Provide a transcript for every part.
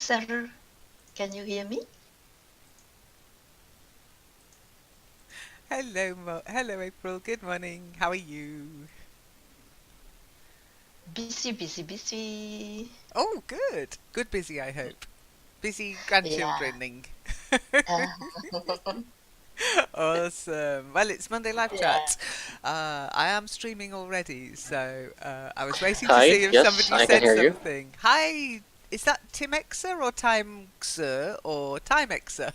sir. Can you hear me? Hello, April. Good morning. How are you? Busy, busy, busy. Oh, good. Good busy, I hope. Busy Yeah. grandchildrening. Awesome. Well, it's Monday Live Yeah. Chat. I am streaming already, so I was waiting to Hi, see if yes, somebody I can said hear you. something. Hi, is that Timexer or Timexer or Timexer?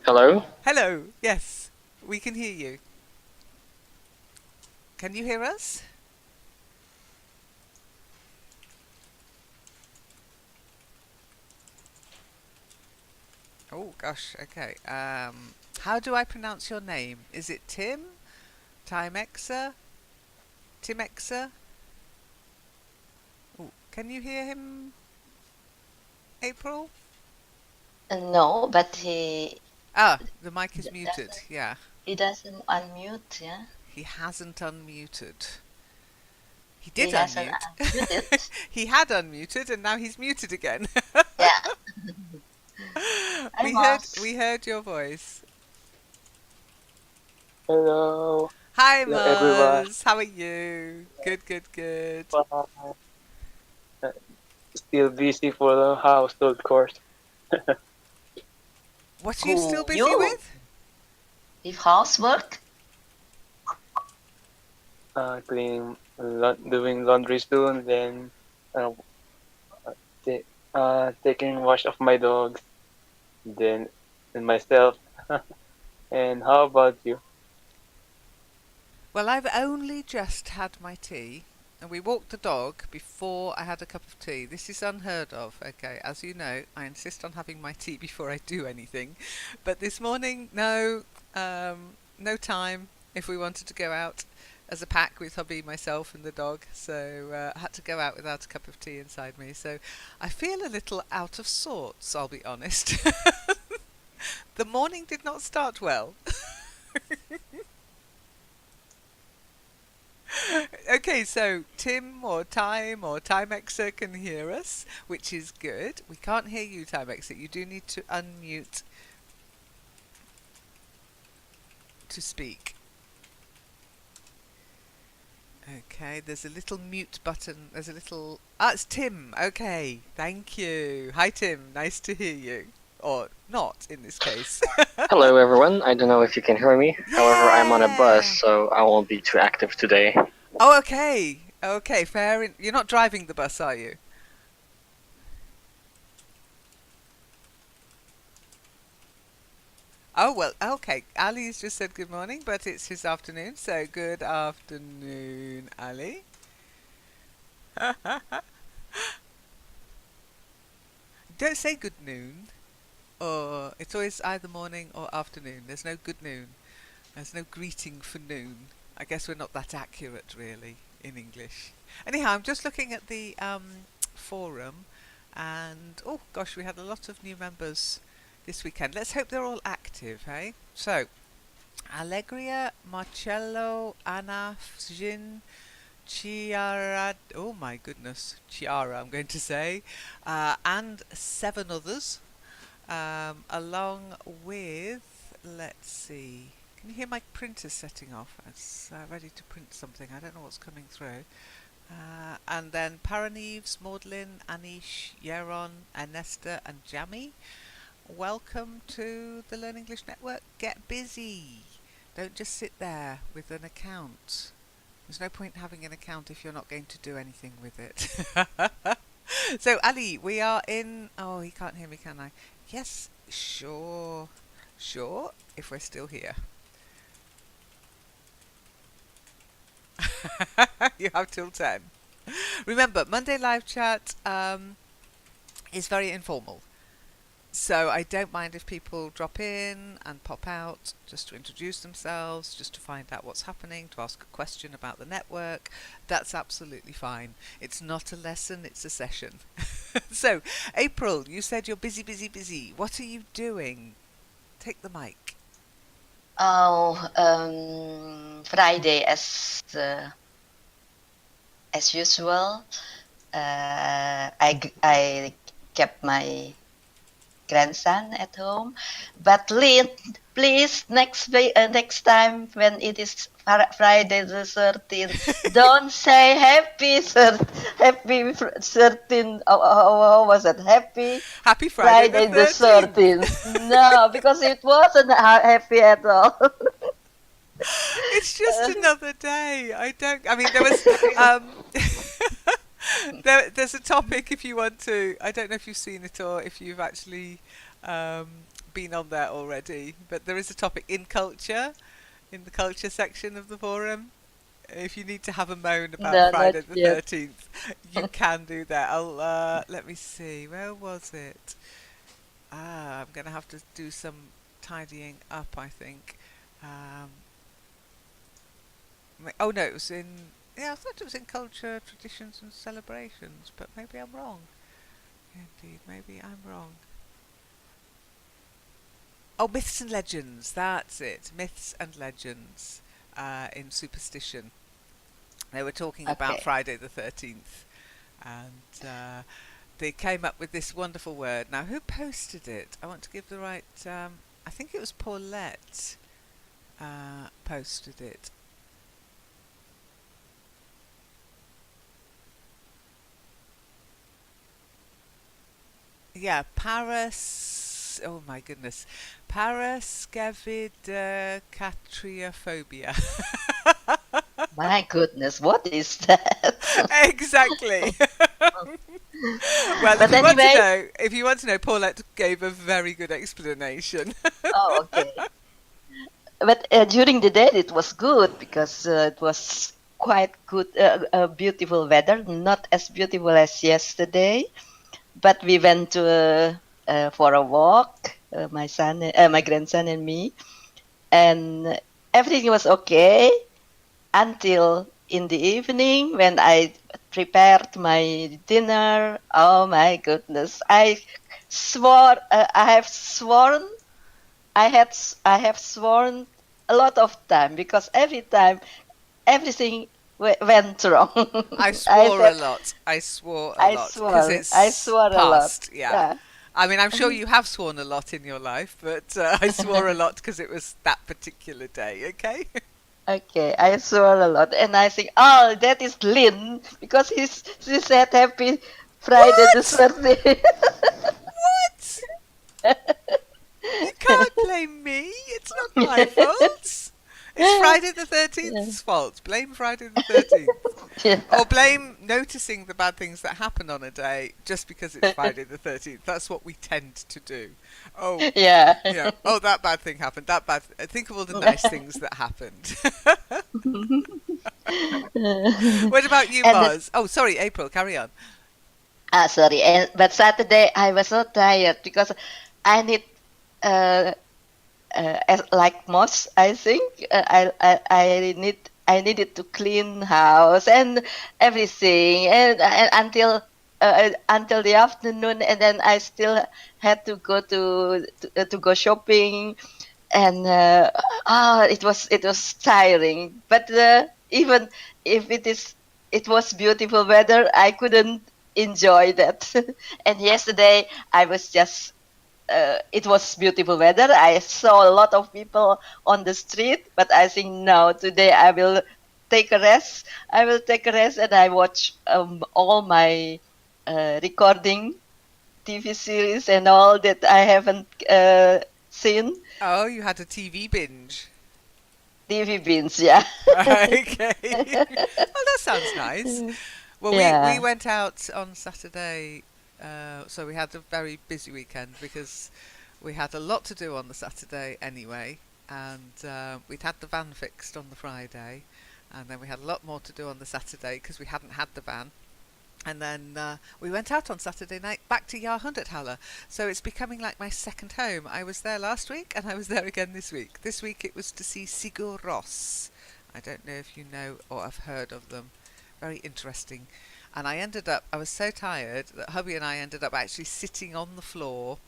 Hello? Hello. Yes, we can hear you. Can you hear us? Oh gosh. Okay. How do I pronounce your name? Is it Tim? Timexa? Timexa? Ooh, can you hear him, April? No, but he Ah, the mic is muted. doesn't. Yeah, He doesn't unmute. Yeah. he hasn't unmuted. He did He hasn't unmute. unmuted. He had unmuted and now he's muted again. Yeah. Hi, we heard Moss. we heard your voice. Hello. Hi Hello, everyone. Muzz, how are you? Good, good, good. Uh, Still busy for the household chores. What are you still Who busy you? with? If housework? Cleaning, doing laundry soon, then uh, taking wash of my dogs, then and myself. And how about you? Well, I've only just had my tea, and we walked the dog before I had a cup of tea. This is unheard of, okay? As you know, I insist on having my tea before I do anything. But this morning, no, no time if we wanted to go out as a pack with hubby, myself, and the dog. So I had to go out without a cup of tea inside me. So I feel a little out of sorts, I'll be honest. The morning did not start well. Okay, so Tim or Timexer can hear us, which is good. We can't hear you, Timexer. You do need to unmute to speak. Okay, there's a little mute button. There's a little. Ah, it's Tim. Okay, thank you. Hi, Tim. Nice to hear you. Or not in this case. Hello, everyone. I don't know if you can hear me. However, I'm on a bus, Yeah. so I won't be too active today. Oh, okay. Okay, fair. You're not driving the bus, are you? Oh, well, okay. Ali's just said good morning, but it's his afternoon, so good afternoon, Ali. Don't say good noon, or it's always either morning or afternoon. There's no good noon. There's no greeting for noon. I guess we're not that accurate, really, in English. Anyhow, I'm just looking at the forum, and oh gosh, we had a lot of new members this weekend. Let's hope they're all active, hey? So, Allegria, Marcello, Anna, Jin, Chiara, oh my goodness, Chiara, I'm going to say, and 7 others, along with, let's see, can you hear my printer setting off? It's ready to print something. I don't know what's coming through. And then Paranives, Maudlin, Anish, Yeron, Anesta, and Jamie. Welcome to the Learn English Network. Get busy. Don't just sit there with an account. There's no point having an account if you're not going to do anything with it. So, Ali, we are in. Oh, he can't hear me, can I? Yes, sure. Sure, if we're still here. You have till 10. Remember, Monday live chat is very informal. So I don't mind if people drop in and pop out just to introduce themselves, just to find out what's happening, to ask a question about the network. That's absolutely fine. It's not a lesson, it's a session. So, April, you said you're busy, busy, busy. What are you doing? Take the mic. Oh, Friday as usual. I kept my grandson at home. But Lynn, please next time when it is Friday the 13th, don't say happy 13. How was it? Happy Happy Friday the Friday the 13th. 13th. No, because it wasn't happy at all. It's just another day. I mean, there was, there's a topic if you want to. I don't know if you've seen it or if you've actually um, been on there already, but there is a topic in culture, in the culture section of the forum. If you need to have a moan about No, not Friday the yet. 13th, you can do that. Let me see. Where was it? I'm going to have to do some tidying up, I think. Um, oh no, it was in. Yeah, I thought it was in culture, traditions, and celebrations, but maybe I'm wrong. Indeed, maybe I'm wrong. Oh, myths and legends. That's it. Myths and legends in superstition. They were talking about Okay. Friday the 13th, and they came up with this wonderful word. Now, who posted it? I want to give the right. I think it was Paulette posted it. Yeah, Paras. Oh my goodness, Paraskevidcatriophobia. My goodness, what is that? Exactly. Well, But anyway, if you want to know, Paulette gave a very good explanation. oh, okay. But during the day it was good because it was quite good, beautiful weather. Not as beautiful as yesterday, but we went to for a walk. My grandson, and me, and everything was okay until in the evening when I prepared my dinner. Oh my goodness! I have sworn I have sworn a lot of time because every time everything went wrong. I I swore a said lot. I swore a lot because I it's swore a lot. past. Yeah. Yeah. I mean, I'm sure you have sworn a lot in your life, but I swore a lot because it was that particular day. Okay. Okay, I swore a lot, and I think, oh, that is Lynn because she said Happy Friday the What? 13th. What? You can't blame me. It's not my fault. It's Friday the Yeah. 13th's fault. Blame Friday the 13th. Yeah. Or blame noticing the bad things that happen on a day just because it's Friday the 13th. That's what we tend to do. Oh, Yeah. yeah. Oh, that bad thing happened. Think of all the nice things that happened. What about you, And Mars? Oh, sorry, April. Carry on. sorry, but Saturday I was so tired because I need uh, as like most, I think I needed to clean house and everything, and until the afternoon, and then I still had to go to go shopping, and it was tiring. But even if it was beautiful weather, I couldn't enjoy that. And yesterday I was just it was beautiful weather. I saw a lot of people on the street, but I think no, today I will take a rest. I will take a rest and I watch all my recording TV series and all that I haven't seen. Oh, you had a TV binge. TV beans, yeah. Okay. Well, that sounds nice. Well, we Yeah. went out on Saturday, so we had a very busy weekend because we had a lot to do on the Saturday anyway, and we'd had the van fixed on the Friday, and then we had a lot more to do on the Saturday because we hadn't had the van. And then we went out on Saturday night back to Jahrhunderthalle. So it's becoming like my second home. I was there last week and I was there again this week. This week it was to see Sigur Rós. I don't know if you know or have heard of them. Very interesting. And I was so tired that hubby and I ended up actually sitting on the floor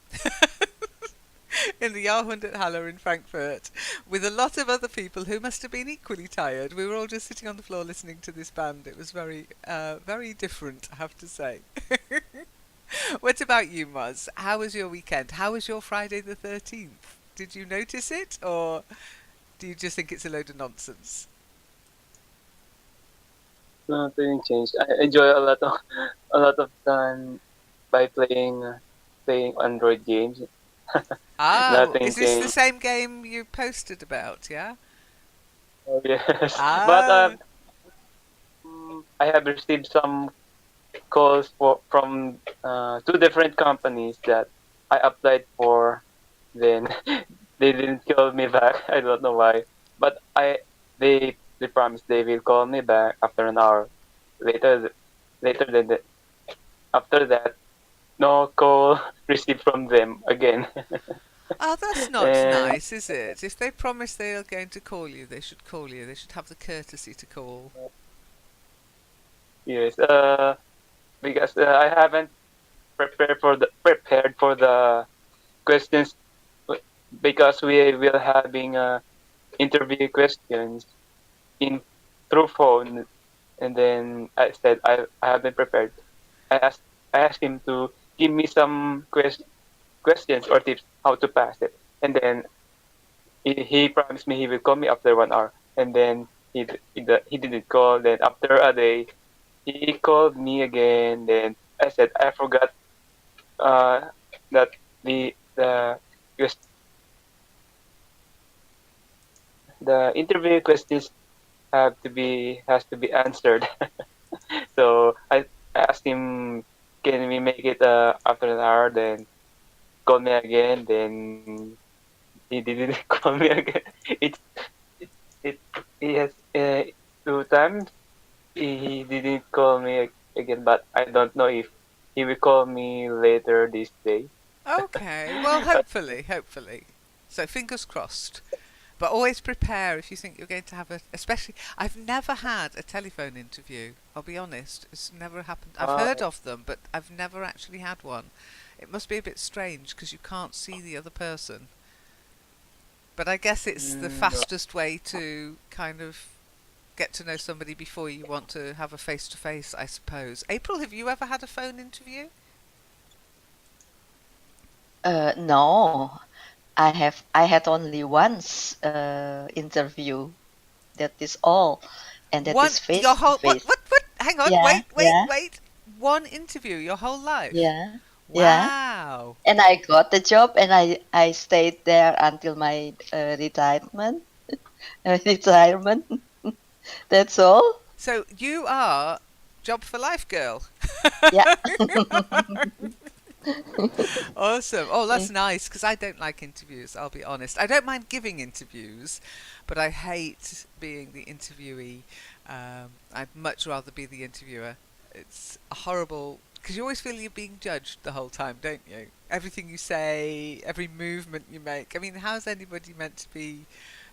in the Jahrhunderthalle in Frankfurt with a lot of other people who must have been equally tired. We were all just sitting on the floor listening to this band. It was very different, I have to say. What about you, Muzz? How was your weekend? How was your Friday the 13th? Did you notice it, or do you just think it's a load of nonsense? Nothing changed. I enjoy a lot of time by playing Android games. Oh, Nothing is this the changed. same game you posted about, yeah? Oh, yes, but Ah, I have received some calls from two different companies that I applied for. Then they didn't call me back. I don't know why, but they promised they will call me back after an hour. Later, later than that, after that, no call received from them again. oh, that's not And nice, is it? If they promise they are going to call you, they should call you. They should have the courtesy to call. yes, because I haven't prepared for the questions because we will having interview questions in through phone, and then I said I haven't prepared. I asked I asked him to give me some questions or tips how to pass it, and then he promised me he will call me after 1 hour, and then he didn't call. Then after a day, he called me again. Then I said I forgot uh, that the quest- the interview questions has to be answered. So I asked him, can we make it after an hour? Then call me again. Then he didn't call me again. It's it, it he has two times he didn't call me again, but I don't know if he will call me later this day. Okay, well, hopefully, hopefully. So fingers crossed. But always prepare if you think you're going to have especially, I've never had a telephone interview. I'll be honest, it's never happened. I've Uh, heard of them, but I've never actually had one. It must be a bit strange because you can't see the other person. But I guess it's the no. fastest way to kind of get to know somebody before you want to have a face to face, I suppose. April, have you ever had a phone interview? No, I had only once interview. That is all, and that One, is your face to whole, face. what? Hang on, Yeah, yeah, wait. One interview, your whole life. yeah, yeah. Wow. And I got the job, and I stayed there until my retirement. Retirement. That's all. So you are job for life girl. Yeah. Awesome. Oh, that's nice because I don't like interviews, I'll be honest. I don't mind giving interviews, but I hate being the interviewee. I'd much rather be the interviewer. It's a horrible because you always feel you're being judged the whole time, don't you? Everything you say, every movement you make. I mean, how's anybody meant to be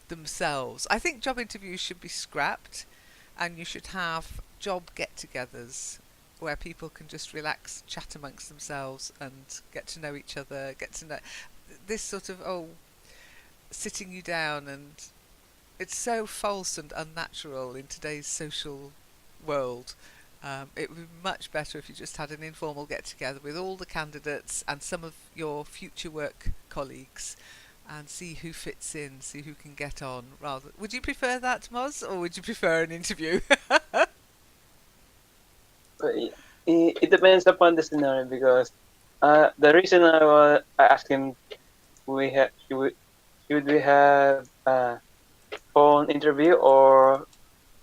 themselves? I think job interviews should be scrapped and you should have job get-togethers where people can just relax, chat amongst themselves, and get to know each other. Get to know this sort of sitting you down, and it's so false and unnatural in today's social world. It would be much better if you just had an informal get together with all the candidates and some of your future work colleagues and see who fits in, see who can get on. Rather, would you prefer that, Moz, or would you prefer an interview? It depends upon the scenario because the reason I asked him we have should we have a phone interview or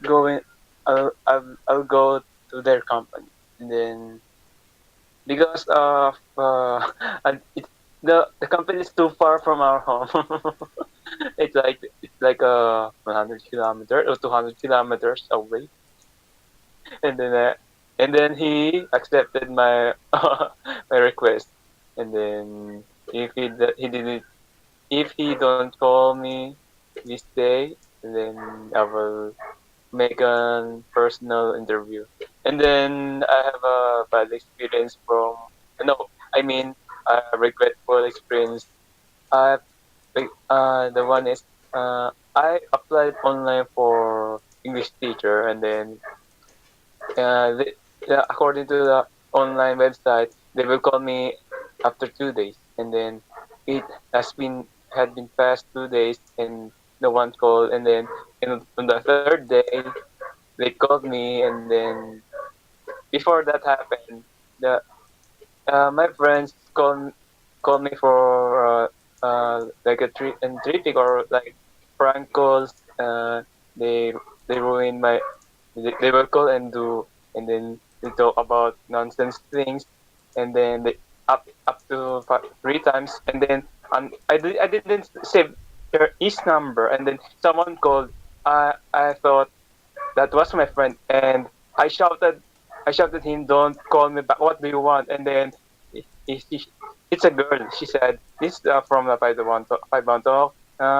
going I'll go to their company, and then because of it, the company is too far from our home. It's like 100 kilometers or 200 kilometers away, and then uh, and then he accepted my my request, and then he didn't if he don't call me this day, then I will make a personal interview. And then I have a bad experience from no, I mean a regretful experience. The one is I applied online for English teacher, and then according to the online website, they will call me after 2 days, and then it had been past 2 days, and no one called, and then on the third day they called me, and then before that happened, the my friends call me for like a tripping or like prank calls. They they ruin my they will call and do, and then they talk about nonsense things, and then they up to 3 times, and then I didn't save his number, and then someone called. I thought that was my friend, and I shouted I shouted him, "Don't call me back. What do you want?" And then it's a girl. She said, "This from the 5 talk.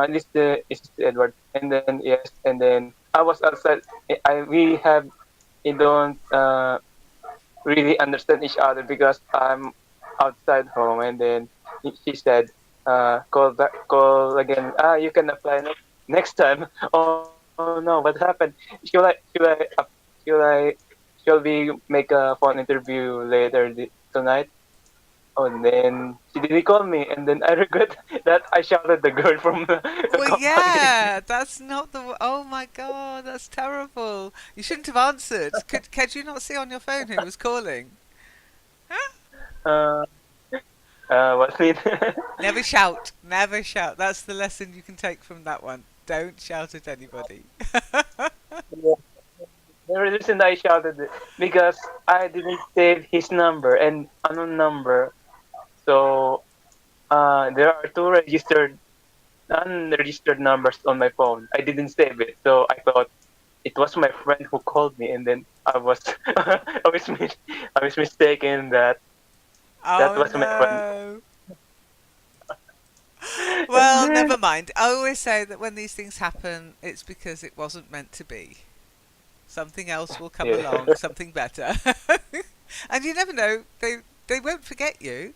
This is Edward." And then yes, and then I was outside. We have we don't really understand each other because I'm outside home, and then she said, "Call back, call again. You can apply next time." Oh no, what happened? Should I shall we make a phone interview later tonight? Oh, and then she didn't call me, and then I regret that I shouted the girl from the Well, company. yeah, that's not the. Oh my God, that's terrible. You shouldn't have answered. Could you not see on your phone who was calling? uh, what's it? Never shout. Never shout. That's the lesson you can take from that one. Don't shout at anybody. The reason I shouted it because I didn't save his number and unknown number. So there are two unregistered numbers on my phone. I didn't save it, so I thought it was my friend who called me, and then I was I was mistaken that that Oh was my friend. no. And Well, then never mind. I always say that when these things happen, it's because it wasn't meant to be. Something else will come yeah, along, something better. And you never know, they won't forget you.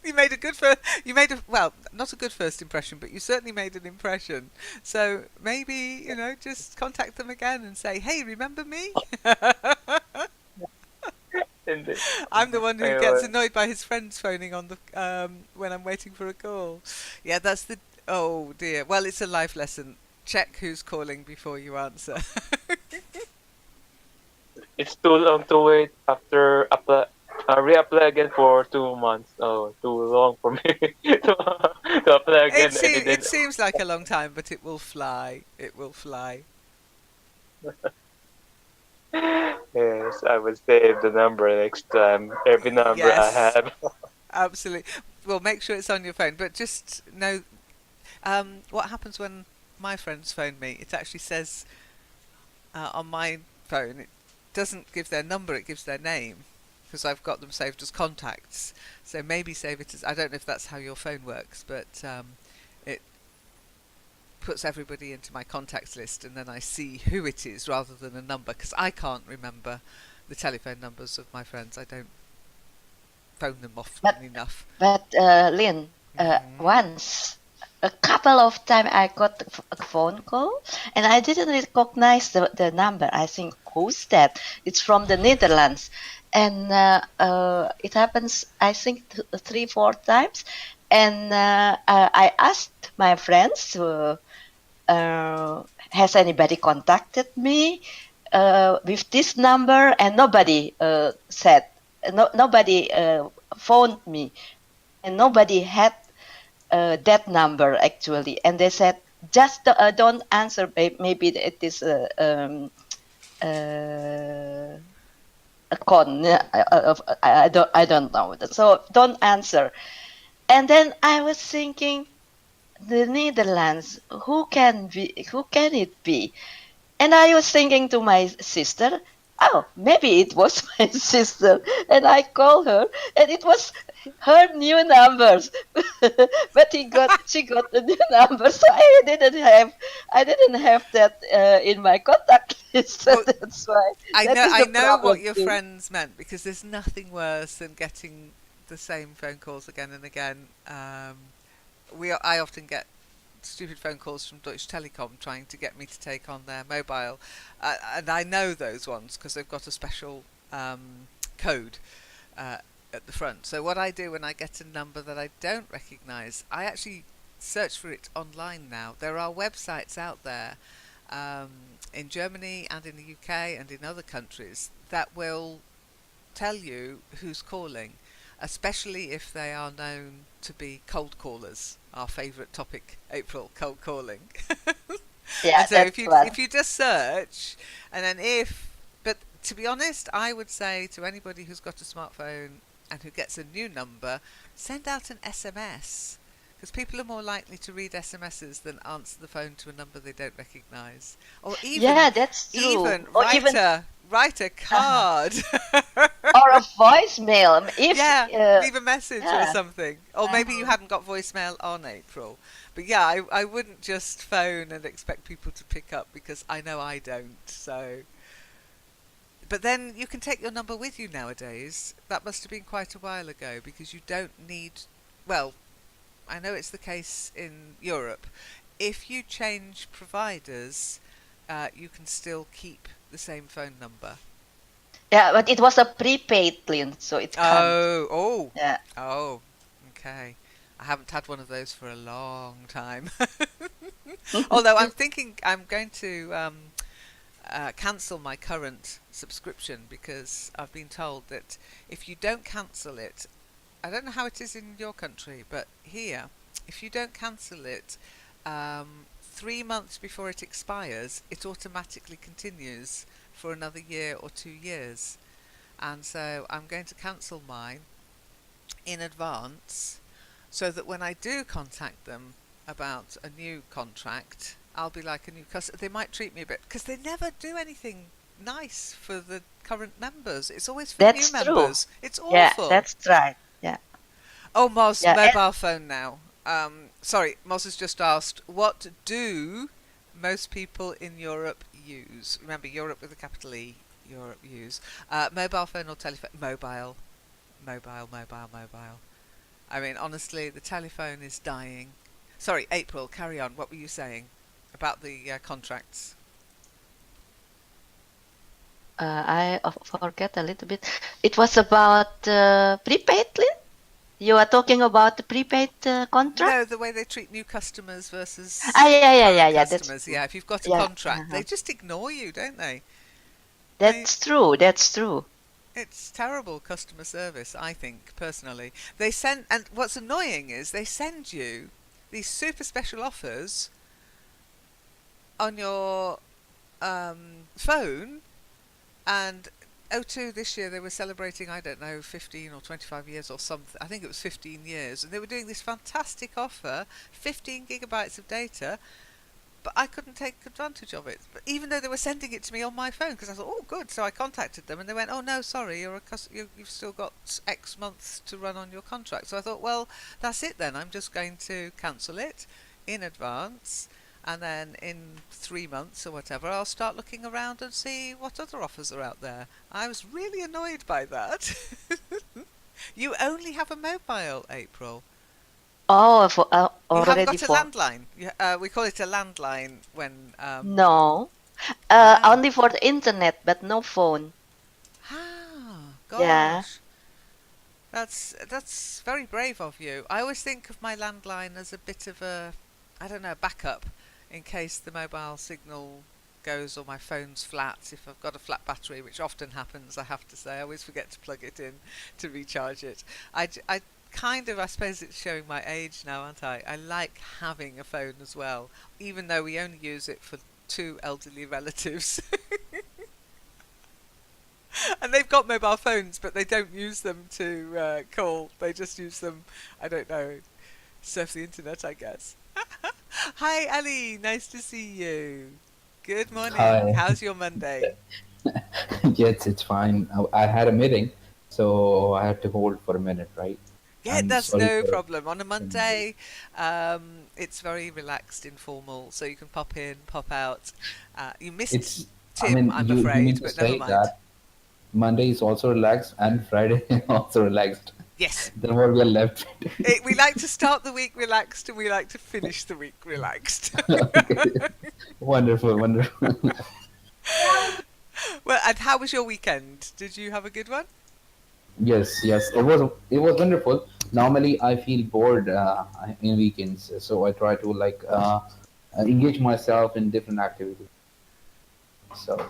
You made a good first. You made a well, not a good first impression, but you certainly made an impression. So maybe just contact them again and say, "Hey, remember me?" and then, I'm the one who gets anyway, annoyed by his friends phoning on the when I'm waiting for a call. Yeah, that's the. Oh dear. Well, it's a life lesson. Check who's calling before you answer. it's too long to wait after reapply again for 2 months. Oh, too long for me to apply again. I It didn't. seems like a long time, but it will fly. It will fly. Yes, I will save the number next time. Every number I Yes, have. absolutely. Well, make sure it's on your phone. But just know what happens when my friends phone me. It actually says on my phone. It doesn't give their number. It gives their name because I've got them saved as contacts. So maybe save it as. I don't know if that's how your phone works, but it puts everybody into my contacts list, and then I see who it is rather than a number because I can't remember the telephone numbers of my friends. I don't phone them But often enough. Lynn, Hmm. once a couple of times I got a phone call and I didn't recognize the number. I think, who's that? It's from the Netherlands, and it happens. I think 3, 4 times, and I asked my friends, has anybody contacted me with this number? And nobody said. Nobody phoned me, and nobody had that number actually. And they said, just don't answer. Maybe it is a con. I don't know. So don't answer. And then I was thinking, the Netherlands. Who can it be? And I was thinking to my sister, oh, maybe it was my sister. And I called her, and it was her new numbers. But she got the new number, so I didn't have that in my contact list. So Well, that's why I that know is I the know problem what your too. friends meant because there's nothing worse than getting the same phone calls again and again. I often get stupid phone calls from Deutsche Telekom trying to get me to take on their mobile, and I know those ones because they've got a special code at the front. So what I do when I get a number that I don't recognise, I actually search for it online now. There are websites out there in Germany and in the UK and in other countries that will tell you who's calling, especially if they are known to be cold callers. Our favourite topic, April, cold calling. Yeah, And so that's one. if you just search, and then but to be honest, I would say to anybody who's got a smartphone and who gets a new number, send out an SMS. Because people are more likely to read SMSs than answer the phone to a number they don't recognise. Or Yeah, that's true. even Or even write a uh card. or a voicemail. If Yeah, leave a message or yeah. something. Or maybe you Uh-huh. hadn't got voicemail on April. But yeah, I wouldn't just phone and expect people to pick up because I know I don't. So, but then you can take your number with you nowadays. That must have been quite a while ago because you don't need, well, I know it's the case in Europe. If you change providers, you can still keep the same phone number. Yeah, but it was a prepaid plan, so it can't. Yeah. Oh, okay. I haven't had one of those for a long time. Although I'm thinking I'm going to cancel my current subscription because I've been told that if you don't cancel it, I don't know how it is in your country, but here, if you don't cancel it 3 months before it expires, it automatically continues for another year or 2 years. And so I'm going to cancel mine in advance so that when I do contact them about a new contract, I'll be like a new customer. They might treat me a bit, because they never do anything nice for the current members. It's always for That's new true. members. It's Yeah, awful. that's right. Yeah. Oh, Moz, Yeah. mobile phone now. Sorry, Moz has just asked, what do most people in Europe use? Remember, Europe with a capital E, Europe use. Mobile phone or telephone? Mobile. I mean, honestly, the telephone is dying. Sorry, April, carry on. What were you saying about the contracts? I forget a little bit. It was about prepaid plan. You are talking about the prepaid contract? No, the way they treat new customers versus Yeah. current That's customers. true. Yeah, if you've got a Yeah. contract, they just ignore you, don't they? That's true. That's true. It's terrible customer service, I think, personally. They send, and what's annoying is they send you these super special offers on your phone, and O2 this year they were celebrating, I don't know, 15 or 25 years or something. I think it was 15 years, and they were doing this fantastic offer, 15 gigabytes of data, but I couldn't take advantage of it. But even though they were sending it to me on my phone, because I thought, oh, good. So I contacted them, and they went, oh no, sorry, you've still got X months to run on your contract. So I thought, well, that's it then. I'm just going to cancel it in advance, and then in 3 months or whatever, I'll start looking around and see what other offers are out there. I was really annoyed by that. You only have a mobile, April. Oh, You haven't already got a for landline. We call it a landline when. no. Wow. Only for the internet, but no phone. Ah, Yeah. gosh. That's very brave of you. I always think of my landline as a bit of a, I don't know, backup in case the mobile signal goes or my phone's flat. If I've got a flat battery, which often happens, I have to say, I always forget to plug it in to recharge it. I kind of, I suppose it's showing my age now, aren't I? I like having a phone as well, even though we only use it for 2 elderly relatives. And they've got mobile phones, but they don't use them to call. They just use them, I don't know, surf the internet, I guess. Hi, Ali. Nice to see you. Good morning. Hi. How's your Monday? Yes, it's fine. I had a meeting, so I had to hold for a minute, right? Yeah, I'm that's sorry no for problem. On a Monday, it's very relaxed, informal, so you can pop in, pop out. You missed it's. I Tim, mean, I'm you afraid, mean to but never say mind. that Monday is also relaxed and Friday also relaxed. Yes. the more we are left. We like to start the week relaxed and we like to finish the week relaxed. Okay. Wonderful, wonderful. Well, and how was your weekend? Did you have a good one? Yes, yes, it was wonderful. Normally, I feel bored in weekends, so I try to like engage myself in different activities. So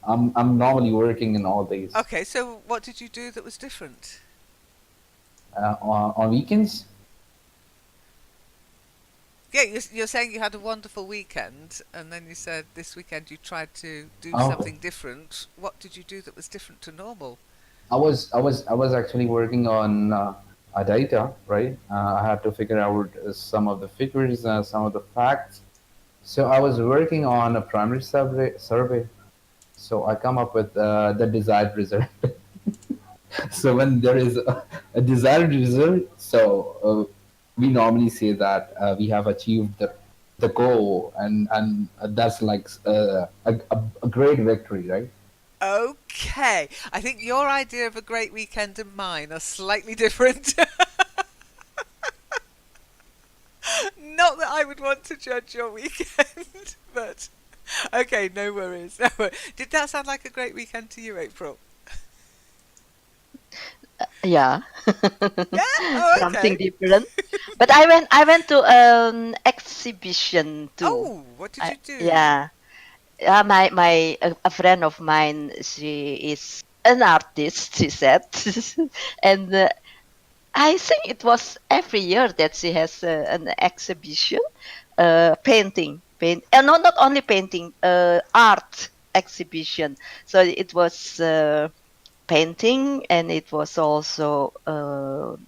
I'm normally working in all days. Okay, so what did you do that was different? On weekends, Yeah, you're saying you had a wonderful weekend, and then you said this weekend you tried to do oh, something different. What did you do that was different to normal? I was actually working on a data, right? I had to figure out some of the figures, some of the facts. So I was working on a primary survey. So I come up with the desired result. So when there is a desired result, so we normally say that we have achieved the goal, and that's like a great victory, right? Okay, I think your idea of a great weekend and mine are slightly different. Not that I would want to judge your weekend, but okay, no worries. No worries. Did that sound like a great weekend to you, April? Yeah. Yeah. Oh, Something okay. different. But I went to exhibition too. Oh, what did you do? Yeah. My a friend of mine, she is an artist, she said. And I think it was every year that she has an exhibition, no, not only painting, art exhibition. So it was painting, and it was also um,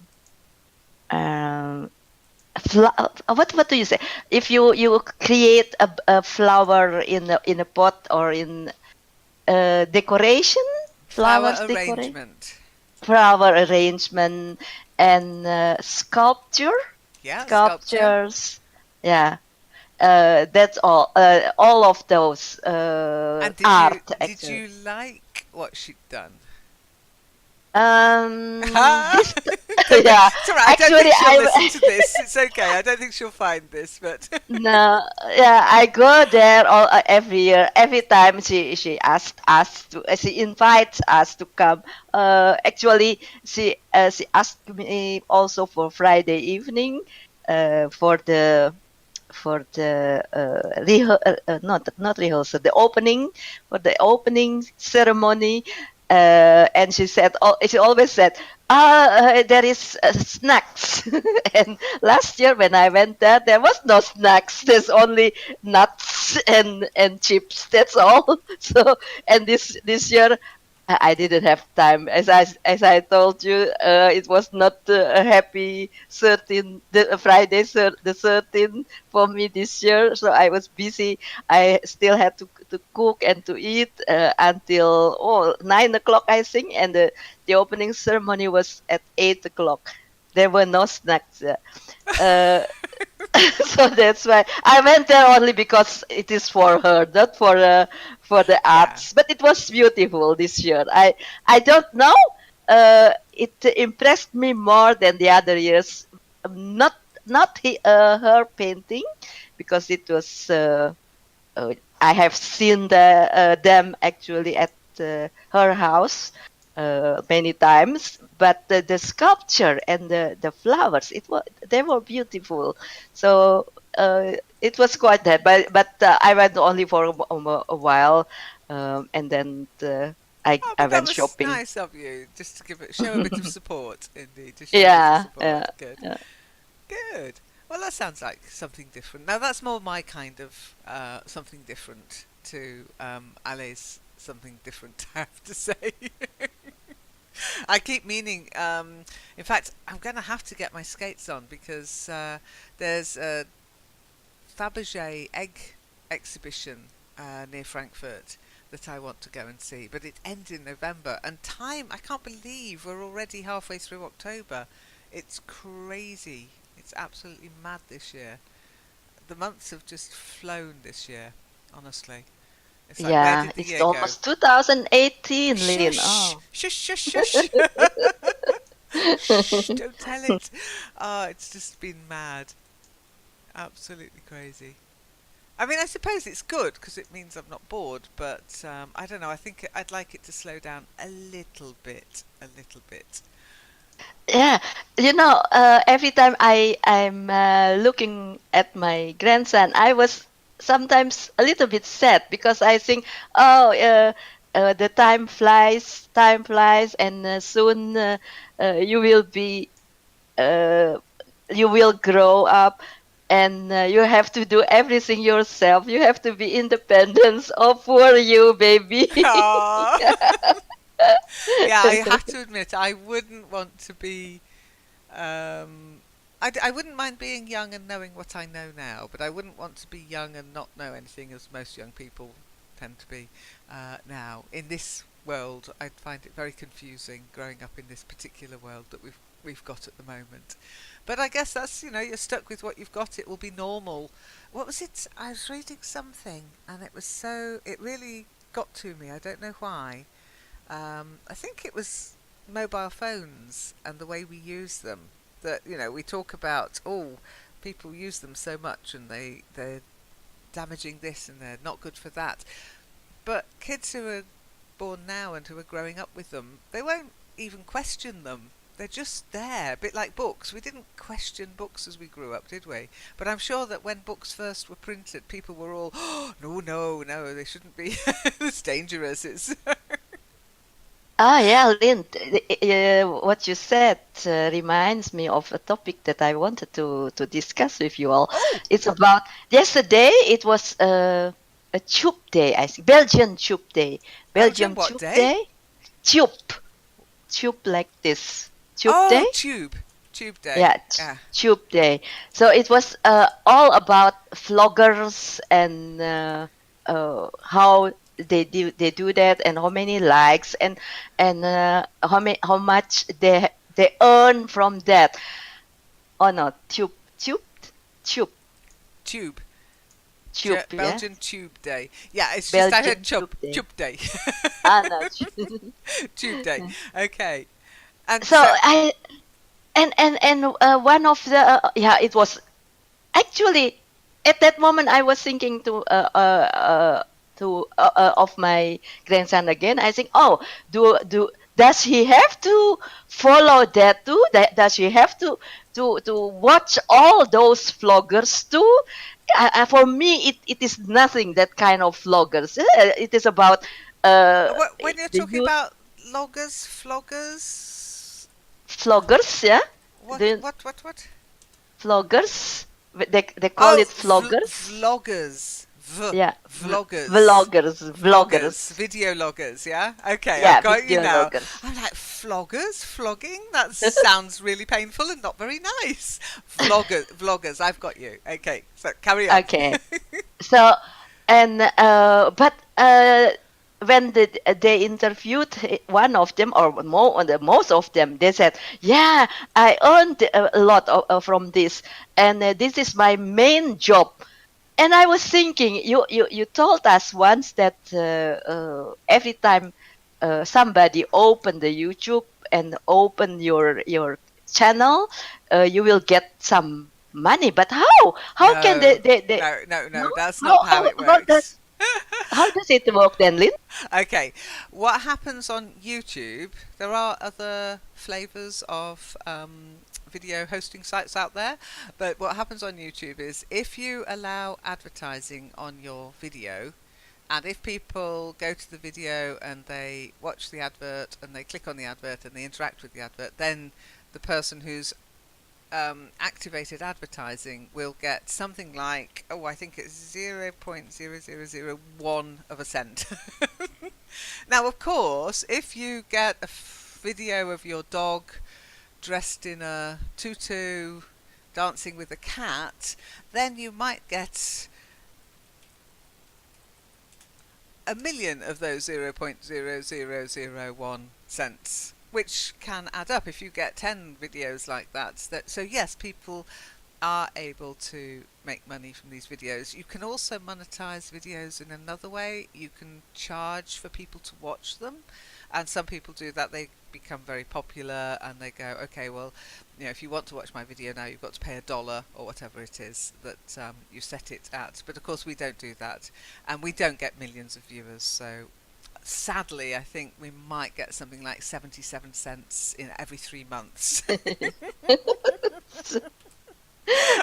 what do you say? If you create a flower in a pot, or in decoration, Flower flowers decorate, arrangement. flower arrangement, and Yeah, sculpture. sculptures. Yeah, that's all of those And art did actually. you like what she'd done? This Don't yeah, it's all right. I don't actually think she'll listen I to this. It's okay. I don't think she'll find this, but no, yeah, I go there every year. Every time she asked us to, she invites us to come. Actually, she asked me also for Friday evening, for the not rehearsal, the opening, for the opening ceremony. And she always said, there is snacks. And last year when I went there was no snacks. There's only nuts and chips. That's all. So, and this year I didn't have time. As I told you, it was not a happy 13 the Friday the 13th for me this year. So I was busy. I still had to cook and to eat until 9 o'clock, I think, and the opening ceremony was at 8 o'clock. There were no snacks. Uh, so that's why I went there, only because it is for her, not for the yeah. arts. But it was beautiful this year. I don't know. It impressed me more than the other years. Not her painting, because it was. I have seen them actually at her house many times, but the sculpture and the flowers, they were beautiful. So it was quite that, but I went only for a while, and then Oh, I but that went was shopping. nice of you, just to show a bit of support. Indeed, to show a bit of Yeah, support. yeah, Good, yeah, good. Well, that sounds like something different. Now, that's more my kind of something different to Ali's something different. I have to say. I keep meaning. In fact, I'm going to have to get my skates on because there's a Fabergé egg exhibition near Frankfurt that I want to go and see, but it ends in November. And time, I can't believe we're already halfway through October. It's crazy. It's absolutely mad this year. The months have just flown this year, honestly. It's like, where yeah. did the It's year go? almost 2018, Lynn. Shush! Oh. Shush, shush, shush! Shh, don't tell it. It's just been mad. Absolutely crazy. I mean, I suppose it's good because it means I'm not bored, but I don't know. I think I'd like it to slow down a little bit. A little bit. Yeah, every time I'm looking at my grandson, I was sometimes a little bit sad because I think, oh, the time flies, and soon you will be, uh, you will grow up, and you have to do everything yourself. You have to be independent. Oh, poor you, baby. Aw. Yeah, I have to admit, I wouldn't want to be. I wouldn't mind being young and knowing what I know now, but I wouldn't want to be young and not know anything, as most young people tend to be now. In this world, I'd find it very confusing growing up in this particular world that we've got at the moment. But I guess that's, you're stuck with what you've got. It will be normal. What was it? I was reading something, and it really got to me. I don't know why. I think it was mobile phones and the way we use them. That we talk about, people use them so much and they're damaging this and they're not good for that. But kids who are born now and who are growing up with them, they won't even question them. They're just there, a bit like books. We didn't question books as we grew up, did we? But I'm sure that when books first were printed, people were all, oh, no, they shouldn't be. It's dangerous. It's Ah, yeah, Lynn, what you said reminds me of a topic that I wanted to discuss with you all. oh, It's about yesterday, it was a tube day, I think, Belgian tube day. Belgium, Belgium what tube day? day? Tube. Tube like this. Tube Oh, day? tube day. Yeah, Yeah. tube day. So it was all about vloggers and how they do that, and how many likes, and how much they earn from that. Oh no, tube, Tube. yeah, Belgian Tube Day. Yeah, it's just I heard Belgian tube day. Tube Day. Ah no. Tube Day. Okay. And So so and one of the yeah, it was actually, at that moment, I was thinking of my grandson again. I think, oh, does he have to follow that too? Does he have to watch all those vloggers too? For me, it is nothing, that kind of vloggers. It is about when you're the talking youth about loggers, floggers, vloggers, yeah, what the what what what? vloggers. They call Oh, it vloggers. vloggers. Yeah, Vloggers. vloggers. Video loggers, yeah? Okay, I've Yeah, got you video now. vloggers. I'm like, floggers? Flogging? That sounds really painful and not very nice. Vloggers, I've got you. Okay, so carry on. Okay. So, and but when they interviewed one of them, or most of them, they said, "Yeah, I earned a lot from this, and this is my main job." And I was thinking, you told us once that every time somebody open the YouTube and open your channel, you will get some money. But how? How can No, they no, no? that's not how it works. How does it work then, Lynn? Okay, what happens on YouTube, there are other flavors of video hosting sites out there, but what happens on YouTube is if you allow advertising on your video, and if people go to the video and they watch the advert and they click on the advert and they interact with the advert, then the person who's activated advertising will get something like, I think it's 0.0001 of a cent. Now, of course, if you get a video of your dog dressed in a tutu dancing with a cat, then you might get 1,000,000 of those 0.0001 cents, which can add up if you get 10 videos like that. So yes, people are able to make money from these videos. You can also monetize videos in another way. You can charge for people to watch them. And some people do that. They become very popular and they go, okay, well, if you want to watch my video now, you've got to pay $1 or whatever it is that you set it at. But of course, we don't do that, and we don't get millions of viewers. So sadly, I think we might get something like 77 cents in every 3 months.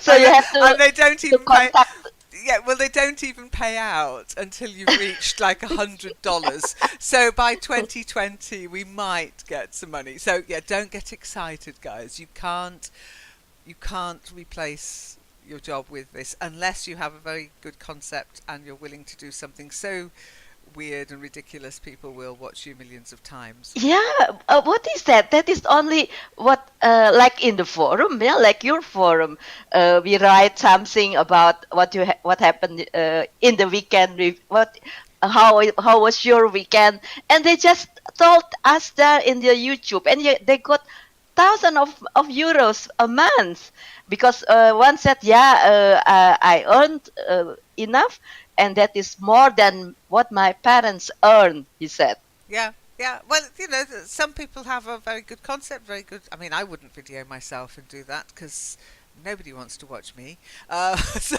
So you have and they don't to even pay. contact. Yeah, well, they don't even pay out until you've reached like $100. So by 2020, we might get some money. So yeah, don't get excited, guys. You can't replace your job with this unless you have a very good concept and you're willing to do something so weird and ridiculous people will watch you millions of times. Yeah, what is that? That is only what, like in the forum, yeah, like your forum. We write something about what happened in the weekend. How was your weekend? And they just told us there in the YouTube, and they got thousands of euros a month because one said, yeah, I earned enough, and that is more than what my parents earn, he said. Yeah, yeah. Well, some people have a very good concept, very good. I mean, I wouldn't video myself and do that because nobody wants to watch me. So,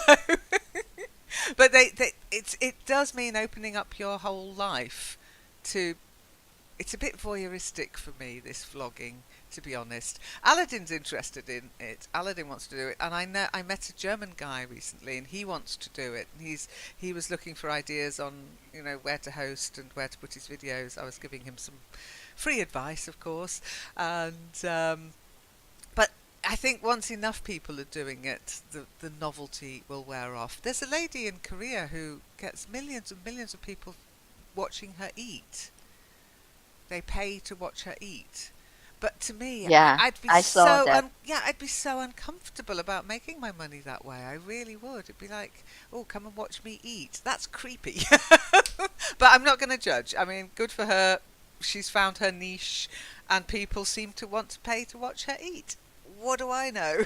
but it does mean opening up your whole life to. It's a bit voyeuristic for me, this vlogging, to be honest. Aladdin's interested in it. Aladdin wants to do it, and I met a German guy recently, and he wants to do it. He was looking for ideas on where to host and where to put his videos. I was giving him some free advice, of course, and but I think once enough people are doing it, the novelty will wear off. There's a lady in Korea who gets millions and millions of people watching her eat. They pay to watch her eat. But to me, Yeah, I'd be I saw that. I'd be so uncomfortable about making my money that way. I really would. It'd be like, oh, come and watch me eat. That's creepy. But I'm not going to judge. I mean, good for her. She's found her niche, and people seem to want to pay to watch her eat. What do I know?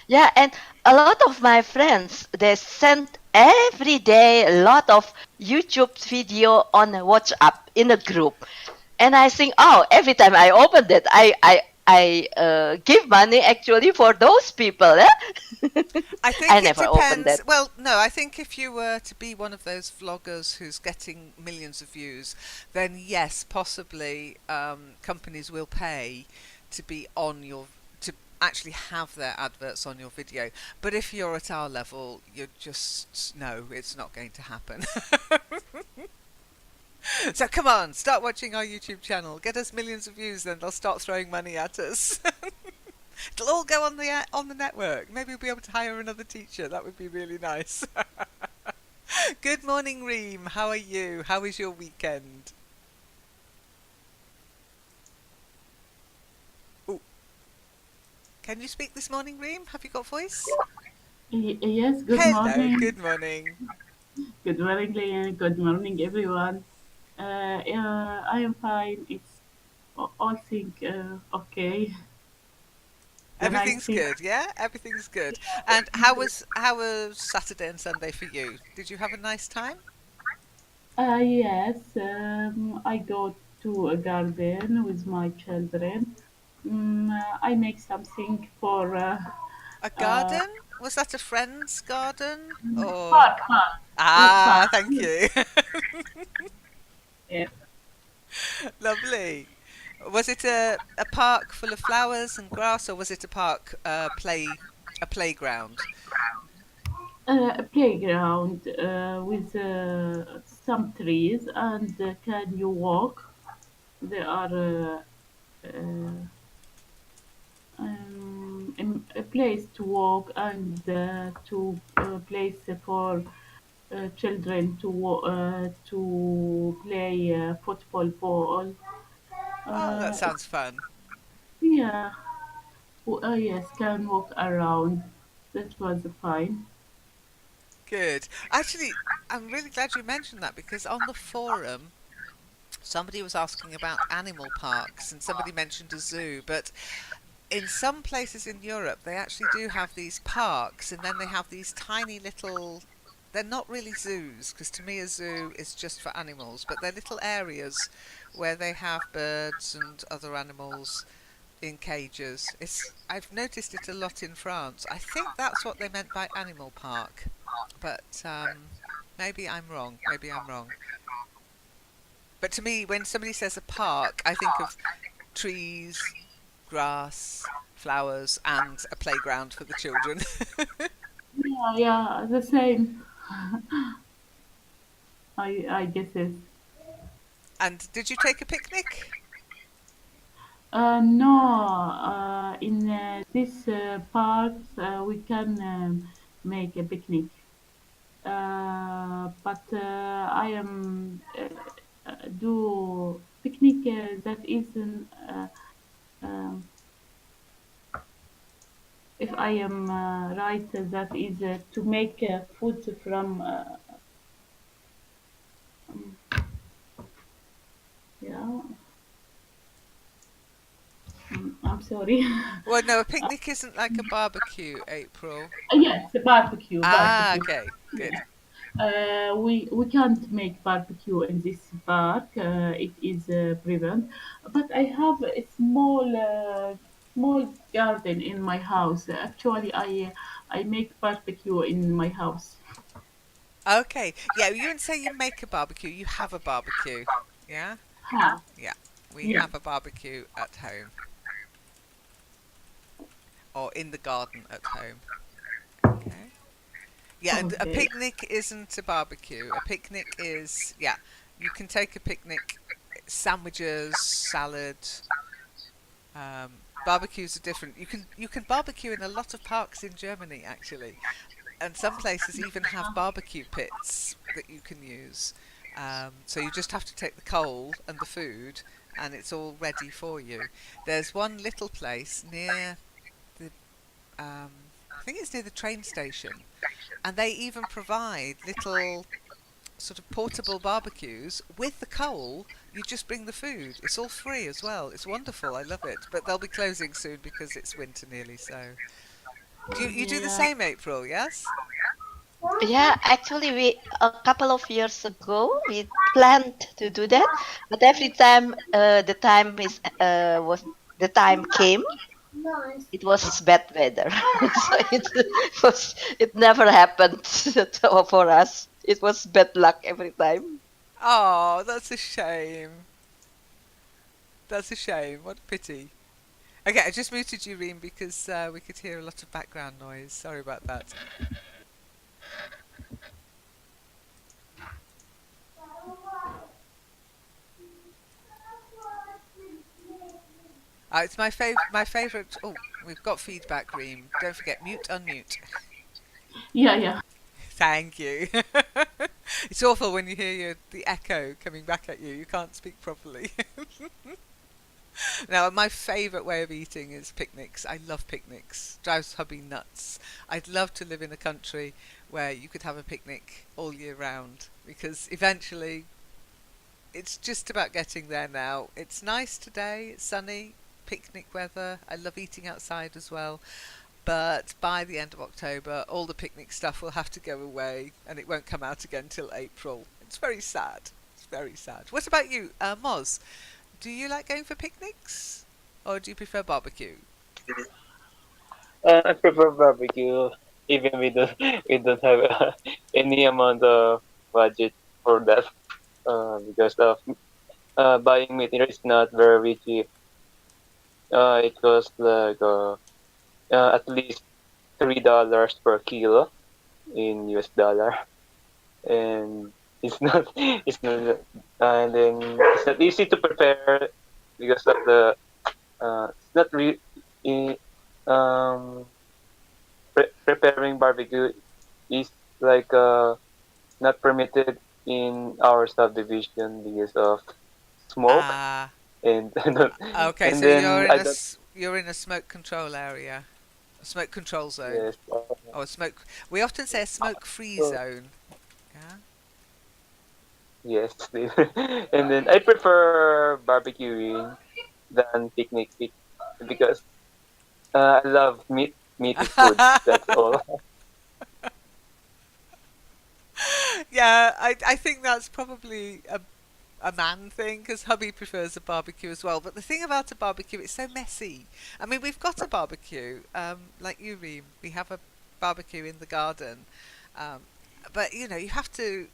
Yeah, and a lot of my friends, they send every day a lot of YouTube video on WhatsApp in a group. And I think, oh, every time I open that, I give money actually for those people. Eh? I think I it never opened depends. that. Well, no, I think if you were to be one of those vloggers who's getting millions of views, then yes, possibly companies will pay to be on to actually have their adverts on your video. But if you're at our level, you're just, no, it's not going to happen. So come on, start watching our YouTube channel. Get us millions of views, then they'll start throwing money at us. It'll all go on the network. Maybe we'll be able to hire another teacher. That would be really nice. Good morning, Reem. How are you? How is your weekend? Oh, can you speak this morning, Reem? Have you got voice? Yes, good Hello. morning. Good morning. Good morning, Leanne. Good morning, everyone. I am fine. It's all things okay. The nice Everything's thing. good, yeah? Everything's good. And how was Saturday and Sunday for you? Did you have a nice time? Yes, I go to a garden with my children. I make something for A uh, garden? Was that a friend's garden? Or park. ah, Park. thank you. Yeah. Lovely. Was it a park full of flowers and grass, or was it a park a playground? A playground with some trees, and can you walk? There are a place to walk and to place for children to play football ball. Oh, that It's, sounds fun. yeah, yes, can walk around. That was fine. Good. Actually, I'm really glad you mentioned that because on the forum, somebody was asking about animal parks and somebody mentioned a zoo, but in some places in Europe, they actually do have these parks, and then they have these tiny little they're not really zoos, because to me a zoo is just for animals, but they're little areas where they have birds and other animals in cages. I've noticed it a lot in France. I think that's what they meant by animal park, but maybe I'm wrong. Maybe I'm wrong. But to me, when somebody says a park, I think of trees, grass, flowers, and a playground for the children. Yeah, yeah, the same. I guess it. And did you take a picnic? No, in this park we can make a picnic. But I am do picnic that isn't. Um if I am right, that is to make food from. Um, yeah, I'm sorry. Well, no, a picnic isn't like a barbecue, April. Yes, barbecue, Ah, barbecue. okay, good. We can't make barbecue in this park. It is prevent. But I have a small garden in my house. Actually, I make barbecue in my house. Okay, yeah, you didn't say you make a barbecue, you have a barbecue. Yeah? Ha, Yeah, we yeah. have a barbecue at home, or in the garden at home. Okay. Yeah, a Okay. picnic isn't a barbecue. A picnic is, yeah, you can take a picnic, sandwiches, salad. Barbecues are different. You can barbecue in a lot of parks in Germany actually, and some places even have barbecue pits that you can use. So you just have to take the coal and the food, and it's all ready for you. There's one little place near the, I think it's near the train station, and they even provide little sort of portable barbecues with the coal. You just bring the food. It's all free as well. It's wonderful. I love it. But they'll be closing soon because it's winter nearly. So, do you do the Yeah. same, April? Yes. Yeah, actually, we a couple of years ago we planned to do that, but every time the time came, it was bad weather, so it never happened for us. It was bad luck every time. Oh, that's a shame. That's a shame. What a pity. Okay, I just muted you, Reem, because we could hear a lot of background noise. Sorry about that. It's my favorite. Oh, we've got feedback, Reem. Don't forget mute, unmute. Yeah, yeah. Thank you. It's awful when you hear the echo coming back at you. You can't speak properly. Now, my favourite way of eating is picnics. I love picnics. Drives hubby nuts. I'd love to live in a country where you could have a picnic all year round, because eventually it's just about getting there now. It's nice today, it's sunny, picnic weather. I love eating outside as well. But by the end of October, all the picnic stuff will have to go away, and it won't come out again till April. It's very sad. It's very sad. What about you, Moz? Do you like going for picnics, or do you prefer barbecue? I prefer barbecue, even we don't have any amount of budget for that. Because of buying meat here is not very cheap. It costs like at least $3 per kilo in US dollar, and it's not and then it's not easy to prepare because of the it's not really um preparing barbecue is like not permitted in our subdivision because of smoke, Ah, and okay. and So then I don't. you're in a smoke control area, a smoke control zone, Yes. or a smoke. We often say a smoke-free So zone. Yeah. yes. And then I prefer barbecuing than because I love meaty foods. That's all. Yeah, I think that's probably a man thing because hubby prefers a barbecue as well. But the thing about a barbecue, it's so messy. I mean, we've got a barbecue, like you, Reem. We have a barbecue in the garden, um, but you have to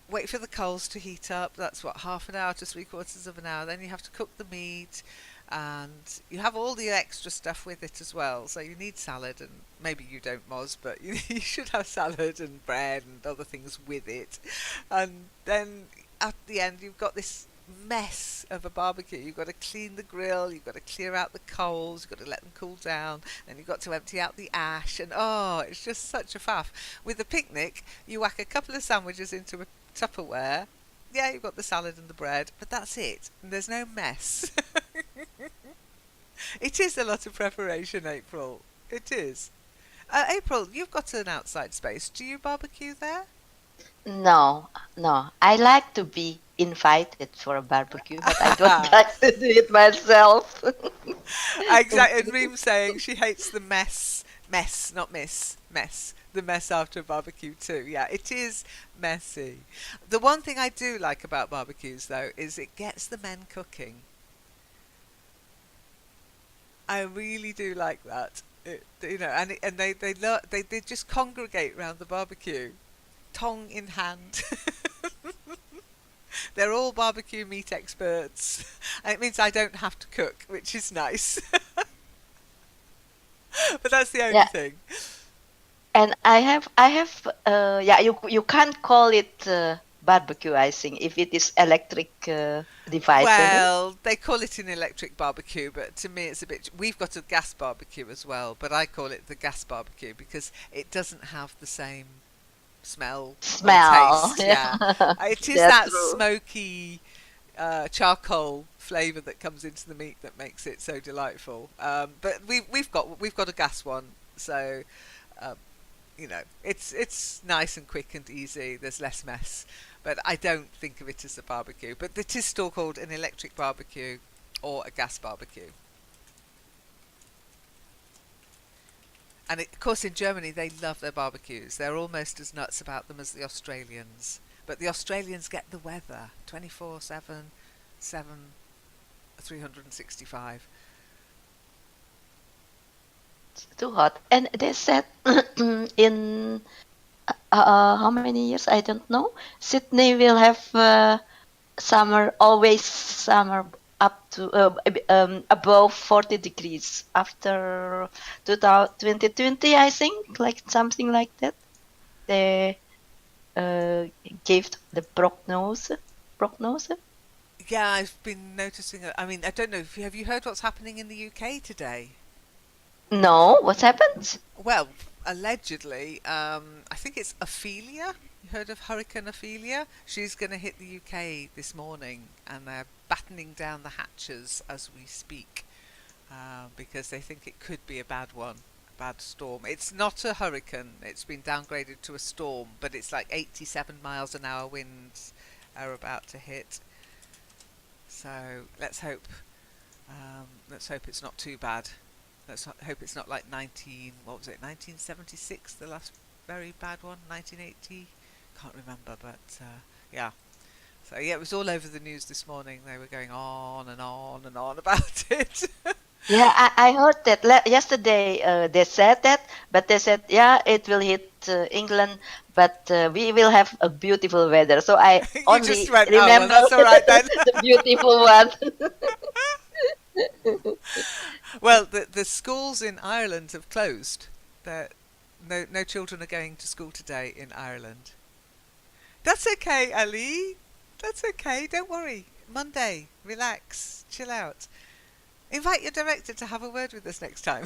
wait for the coals to heat up. That's what, half an hour to three-quarters of an hour. Then you have to cook the meat, and you have all the extra stuff with it as well. So you need salad, and maybe you don't, Moz, but you should have salad and bread and other things with it. And then at the end, you've got this mess of a barbecue. You've got to clean the grill, you've got to clear out the coals, you've got to let them cool down, and you've got to empty out the ash, and it's just such a faff. With a picnic, you whack a couple of sandwiches into a Tupperware. Yeah, you've got the salad and the bread, but that's it. And there's no mess. It is a lot of preparation, April. It is. April, you've got an outside space. Do you barbecue there? No, no. I like to be invited for a barbecue, but I don't like to do it myself. Exactly. As Reem's saying, she hates the mess. Mess, not miss. Mess. The mess after a barbecue too. Yeah, it is messy. The one thing I do like about barbecues, though, is it gets the men cooking. I really do like that. And they just congregate around the barbecue, tongue in hand. They're all barbecue meat experts, and it means I don't have to cook, which is nice. But that's the only Yeah, thing. and yeah, you can't call it barbecue, I think, if it is electric devices. Well, they call it an electric barbecue, but to me it's a bit... We've got a gas barbecue as well, but I call it the gas barbecue because it doesn't have the same smell or Smell, taste. yeah, Yeah. It is that's that true. smoky charcoal flavour that comes into the meat that makes it so delightful. But we've got a gas one, so um, it's nice and quick and easy. There's less mess, but I don't think of it as a barbecue. But it is still called an electric barbecue or a gas barbecue. And of course, in Germany, they love their barbecues. They're almost as nuts about them as the Australians. But the Australians get the weather 24/7, 365. It's too hot. And they said in how many years? I don't know. Sydney will have summer, always summer up to above 40 degrees after 2020, I think, like something like that. They gave the prognosis. Yeah, I've been noticing. I mean, I don't know. Have you heard what's happening in the UK today? No, what happened? Well, allegedly, I think it's Ophelia. You heard of Hurricane Ophelia? She's going to hit the UK this morning, and they're battening down the hatches as we speak because they think it could be a bad one, a bad storm. It's not a hurricane. It's been downgraded to a storm, but it's like 87 miles an hour winds are about to hit. So let's hope it's not too bad. Let's hope it's not like 1976, the last very bad one, 1980, can't remember, but yeah. So yeah, it was all over the news this morning. They were going on and on and on about it. Yeah, I heard that yesterday. They said that, but they said, yeah, it will hit England, but we will have a beautiful weather. So I You just only went, oh well, remember that's all right then. the beautiful one. Well, the schools in Ireland have closed. No children are going to school today in Ireland. That's okay, Ali. That's okay. Don't worry. Monday, relax, chill out. Invite your director to have a word with us next time.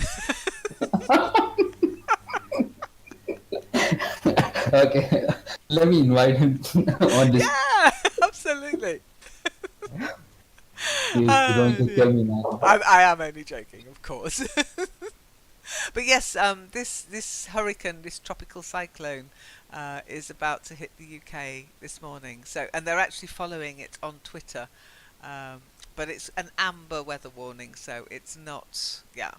Okay, let me invite him on this. Yeah, absolutely. He's going to Yeah. kill me now. I am only joking, of course. But yes, this hurricane, this tropical cyclone, is about to hit the UK this morning. So, and they're actually following it on Twitter. But it's an amber weather warning, so it's not. Yeah,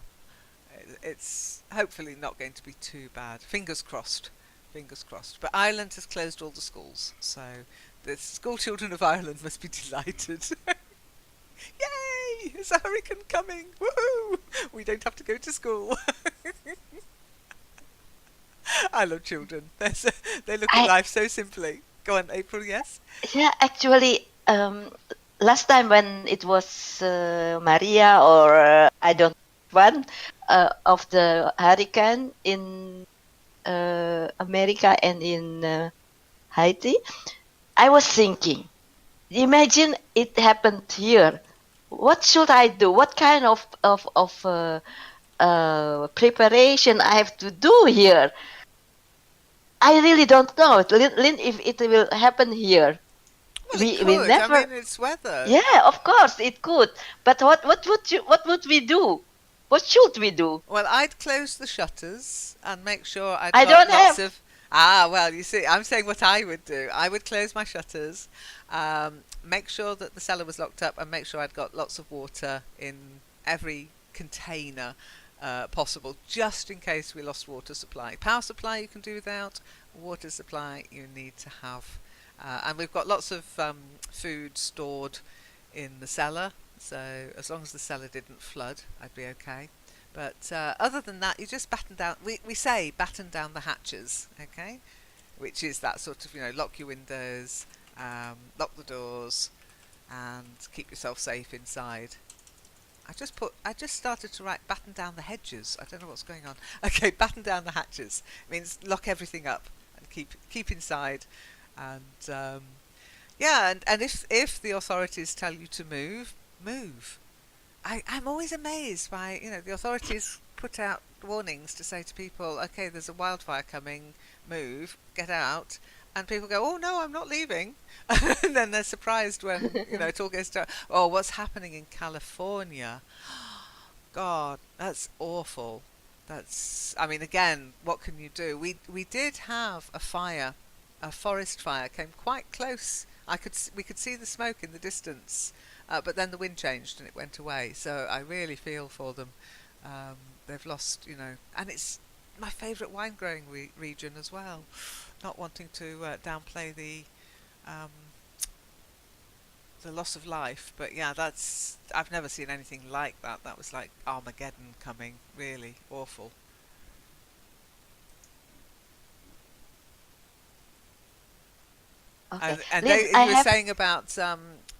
it's hopefully not going to be too bad. Fingers crossed. Fingers crossed. But Ireland has closed all the schools, so the school children of Ireland must be delighted. Yay! There's a hurricane coming! Woohoo! We don't have to go to school. I love children. They look at I life so simply. Go on, April, yes? Yeah, actually, last time when it was Maria or I don't one of the hurricane in America and in Haiti, I was thinking, imagine it happened here. What should I do? What kind of preparation I have to do here? I really don't know, Lynn, if it will happen here. Well, it We could. I never. mean, it's weather. Yeah, of course it could. But what would we do? What should we do? Well, I'd close the shutters and make sure I'd I got don't lots have. of. Ah, well, you see, I'm saying what I would do. I would close my shutters, make sure that the cellar was locked up, and make sure I'd got lots of water in every container possible, just in case we lost water supply. Power supply you can do without, water supply you need to have. And we've got lots of food stored in the cellar, so as long as the cellar didn't flood, I'd be okay. But other than that, you just batten down. We say batten down the hatches, okay? Which is that sort of, lock your windows, lock the doors, and keep yourself safe inside. I just started to write batten down the hedges. I don't know what's going on. Okay, batten down the hatches. It means lock everything up and keep inside. And yeah, and if the authorities tell you to move, move. I'm always amazed by, the authorities put out warnings to say to people, okay, there's a wildfire coming, move, get out. And people go, oh no, I'm not leaving. And then they're surprised when, it all goes down. Oh, what's happening in California? God, that's awful. Again, what can you do? We did have a fire, a forest fire, came quite close. We could see the smoke in the distance. But then the wind changed and it went away. So I really feel for them. They've lost, and it's my favourite wine growing region as well. Not wanting to downplay the loss of life, but yeah, I've never seen anything like that. That was like Armageddon coming. Really awful. Okay, And Lynn, you I were have. saying about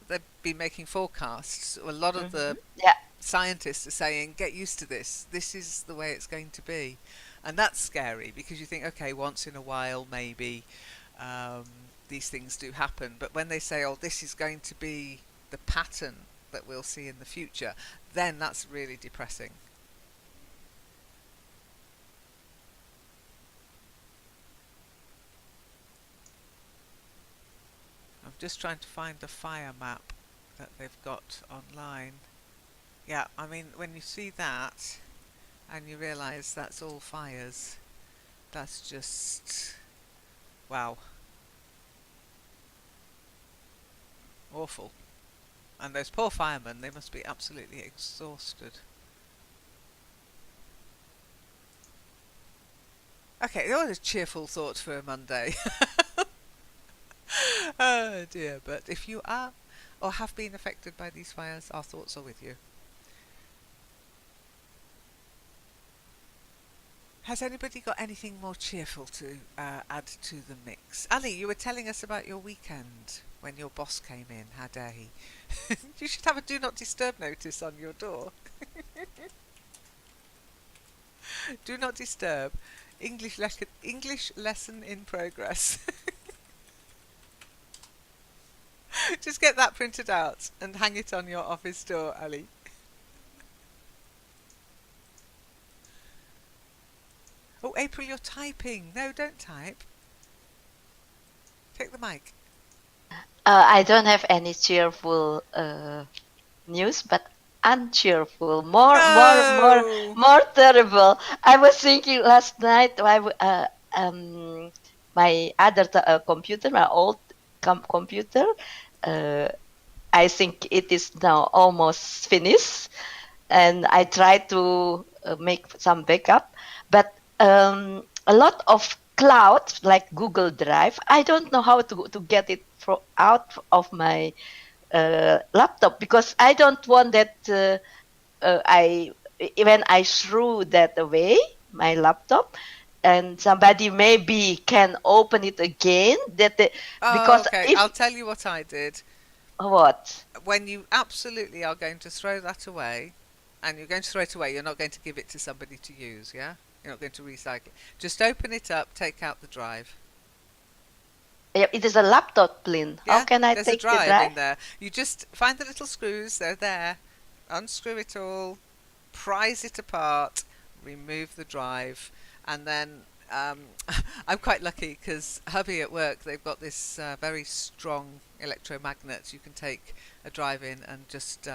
they've been making forecasts. A lot of the Yeah, scientists are saying, get used to this. This is the way it's going to be. And that's scary because you think, okay, once in a while, maybe these things do happen. But when they say, oh, this is going to be the pattern that we'll see in the future, then that's really depressing. I'm just trying to find the fire map that they've got online. Yeah, I mean, when you see that and you realise that's all fires, that's just, wow, awful. And those poor firemen, they must be absolutely exhausted. Okay, that was a cheerful thought for a Monday. Oh dear, but if you are or have been affected by these fires, our thoughts are with you. Has anybody got anything more cheerful to add to the mix? Ali, you were telling us about your weekend when your boss came in. How dare he? You should have a do not disturb notice on your door. Do not disturb. English lesson in progress. Just get that printed out and hang it on your office door, Ali. Oh, April, you're typing. No, don't type. Take the mic. I don't have any cheerful news, but uncheerful, more terrible. I was thinking last night. My other computer, my old computer. I think it is now almost finished, and I tried to make some backup, but a lot of cloud like Google Drive. I don't know how to get it out of my laptop because I don't want that I when I threw that away my laptop and somebody maybe can open it again Oh, because okay. if I'll tell you what I did. what When you absolutely are going to throw that away, and you're going to throw it away, you're not going to give it to somebody to use, yeah? You're not going to recycle it. Just open it up, take out the drive. it is a laptop plane, how Yeah? can I There's a take the drive drive? in there. You just find the little screws, they're there. Unscrew it all, prise it apart, remove the drive, and then I'm quite lucky because hubby at work, they've got this very strong electromagnet. You can take a drive in and just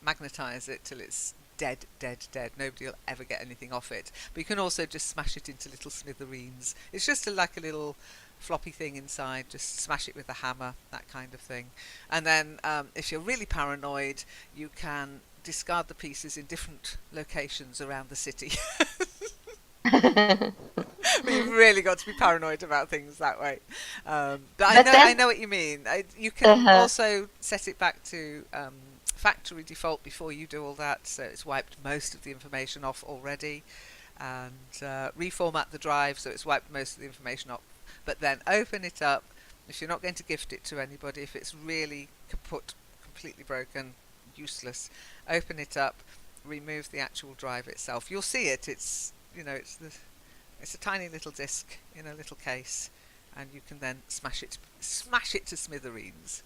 magnetize it till it's dead, dead, dead. Nobody will ever get anything off it. But you can also just smash it into little smithereens. It's just like a little floppy thing inside. Just smash it with a hammer, that kind of thing. And then if you're really paranoid, you can discard the pieces in different locations around the city. But you've really got to be paranoid about things that way. But But I then know what you mean. You can also set it back to factory default before you do all that, so it's wiped most of the information off already, and reformat the drive so it's wiped most of the information off. But then open it up. If you're not going to gift it to anybody, if it's really kaput, completely broken, useless, open it up, remove the actual drive itself. You'll see it. It's it's a tiny little disc in a little case, and you can then smash it to smithereens.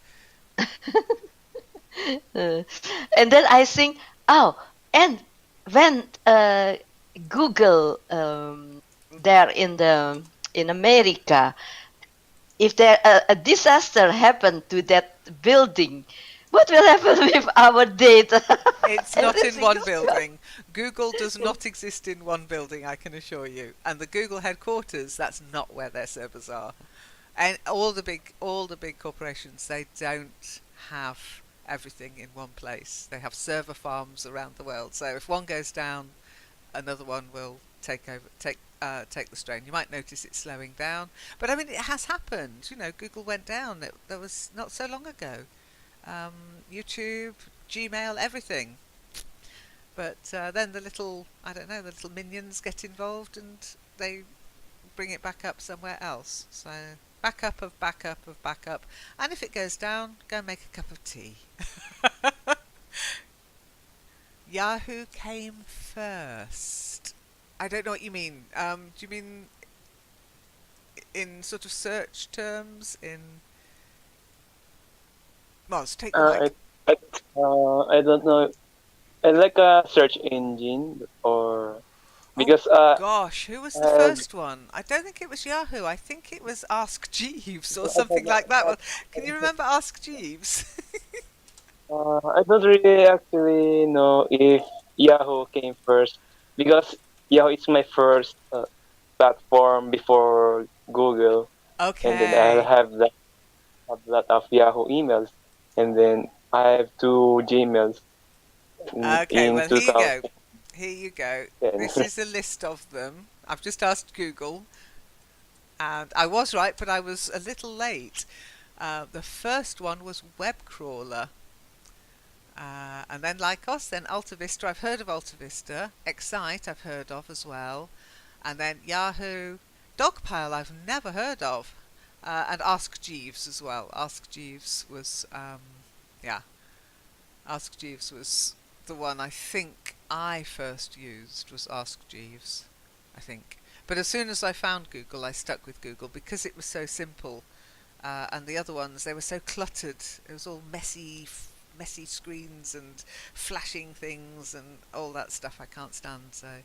uh, and then I think, oh, and when Google there in America, if there a disaster happened to that building, what will happen with our data? It's not in Everything one is building. Google does not exist in one building, I can assure you. And the Google headquarters, that's not where their servers are. And all the big corporations, they don't have everything in one place. They have server farms around the world. So if one goes down, another one will take the strain. You might notice it slowing down, but I mean it has happened. Google went down. That was not so long ago. YouTube, Gmail, everything. But then the little minions get involved and they bring it back up somewhere else. So backup of backup of backup, and if it goes down, go and make a cup of tea. Yahoo came first. I don't know what you mean. Do you mean in sort of search terms? Moz, take the mic. I don't know. I like a search engine or because Gosh, who was the uh, first one? I don't think it was Yahoo. I think it was Ask Jeeves or something like that. Well, can you remember Ask Jeeves? I don't really actually know if Yahoo came first because Yahoo is my first platform before Google, and then I Okay. have a lot of Yahoo emails, and then I have two Gmails Okay, in well, here you go. 2010. Here you go. This is a list of them. I've just asked Google, and I was right, but I was a little late. The first one was Webcrawler. And then Lycos, then AltaVista. I've heard of AltaVista. Excite, I've heard of as well. And then Yahoo. Dogpile, I've never heard of. And Ask Jeeves as well. Ask Jeeves was, Ask Jeeves was the one I think I first used, was Ask Jeeves, I think. But as soon as I found Google, I stuck with Google because it was so simple. And the other ones, they were so cluttered. It was all messy screens and flashing things and all that stuff I can't stand. So,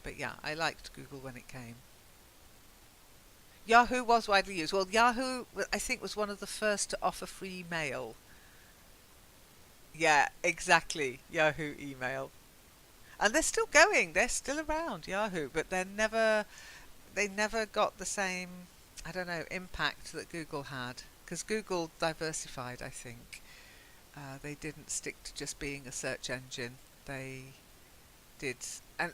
but yeah, I liked Google when it came. Yahoo was widely used. Well, Yahoo, I think, was one of the first to offer free mail. Yeah, exactly. Yahoo email. And they're still going. They're still around, Yahoo, but they never got the same, I don't know, impact that Google had. Because Google diversified, I think. They didn't stick to just being a search engine. They did, and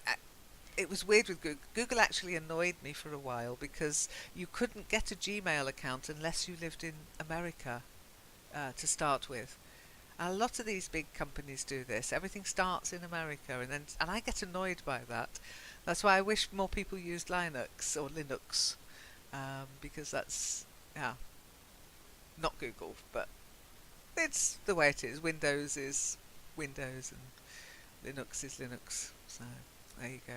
it was weird with Google. Google actually annoyed me for a while because you couldn't get a Gmail account unless you lived in America to start with. And a lot of these big companies do this. Everything starts in America, and I get annoyed by that. That's why I wish more people used Linux or Linux, because that's not Google, but it's the way it is. Windows is Windows and Linux is Linux. So there you go.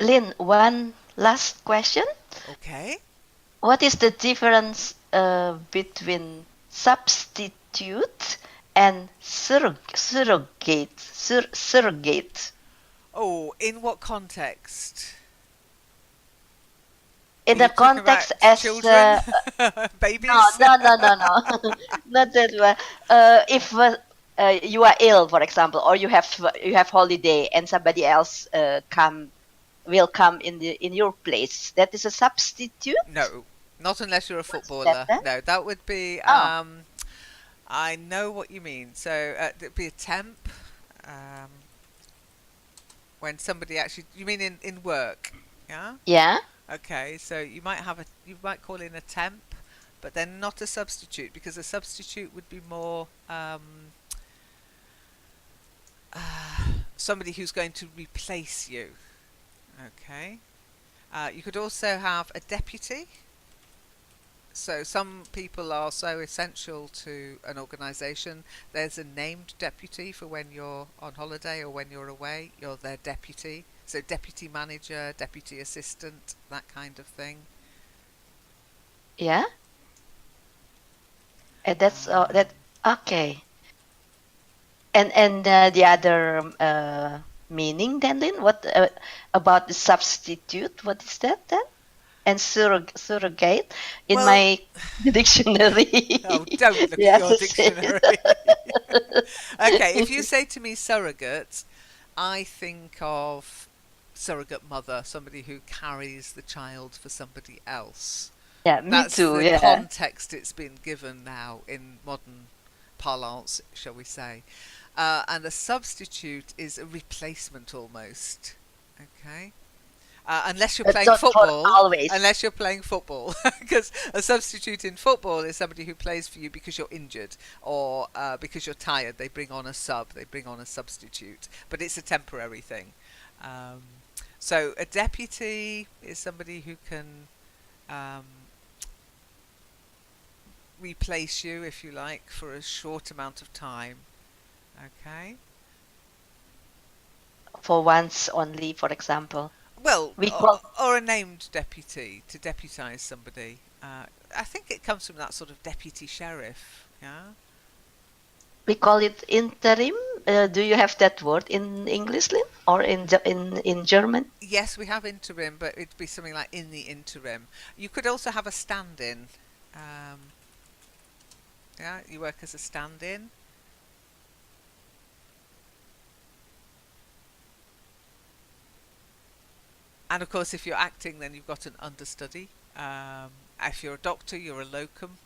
Lynn, one last question. Okay. What is the difference between substitute and surrogate? Surrogate. Oh, in what context? In Are you the talking context about as children, babies? no, not that one. If you are ill, for example, or you have holiday, and somebody else will come in your place, that is a substitute. No, not unless you're a What's that footballer. then? No, that would be. Oh, I know what you mean. So it'd be a temp. Um, when somebody actually, you mean in work? Yeah. yeah. Okay, so you might call in a temp, but then not a substitute, because a substitute would be more somebody who's going to replace you. Okay. You could also have a deputy. So some people are so essential to an organisation. There's a named deputy for when you're on holiday or when you're away. You're their deputy. So deputy manager, deputy assistant, that kind of thing. Yeah. And that's that. Okay. And the other meaning then, Lynn? What about the substitute? What is that then? And surrogate in Well, my dictionary. oh, don't look Yeah, at your dictionary. Okay, if you say to me surrogate, I think of surrogate mother, somebody who carries the child for somebody else. Yeah, me That's too. the Yeah. context it's been given now in modern parlance, shall we say. And a substitute is a replacement almost. Okay. Unless you're But playing not for football, always. because a substitute in football is somebody who plays for you because you're injured or because you're tired. They bring on a sub, they bring on a substitute, but it's a temporary thing. So a deputy is somebody who can replace you, if you like, for a short amount of time. Okay. For once only, for example. Well, We call or a named deputy, to deputise somebody. I think it comes from that sort of deputy sheriff, yeah? it interim. Do you have that word in English, Lynn, or in German? Yes, we have interim, but it'd be something like in the interim. You could also have a stand-in. Yeah, you work as a stand-in. And of course, if you're acting, then you've got an understudy. If you're a doctor, you're a locum.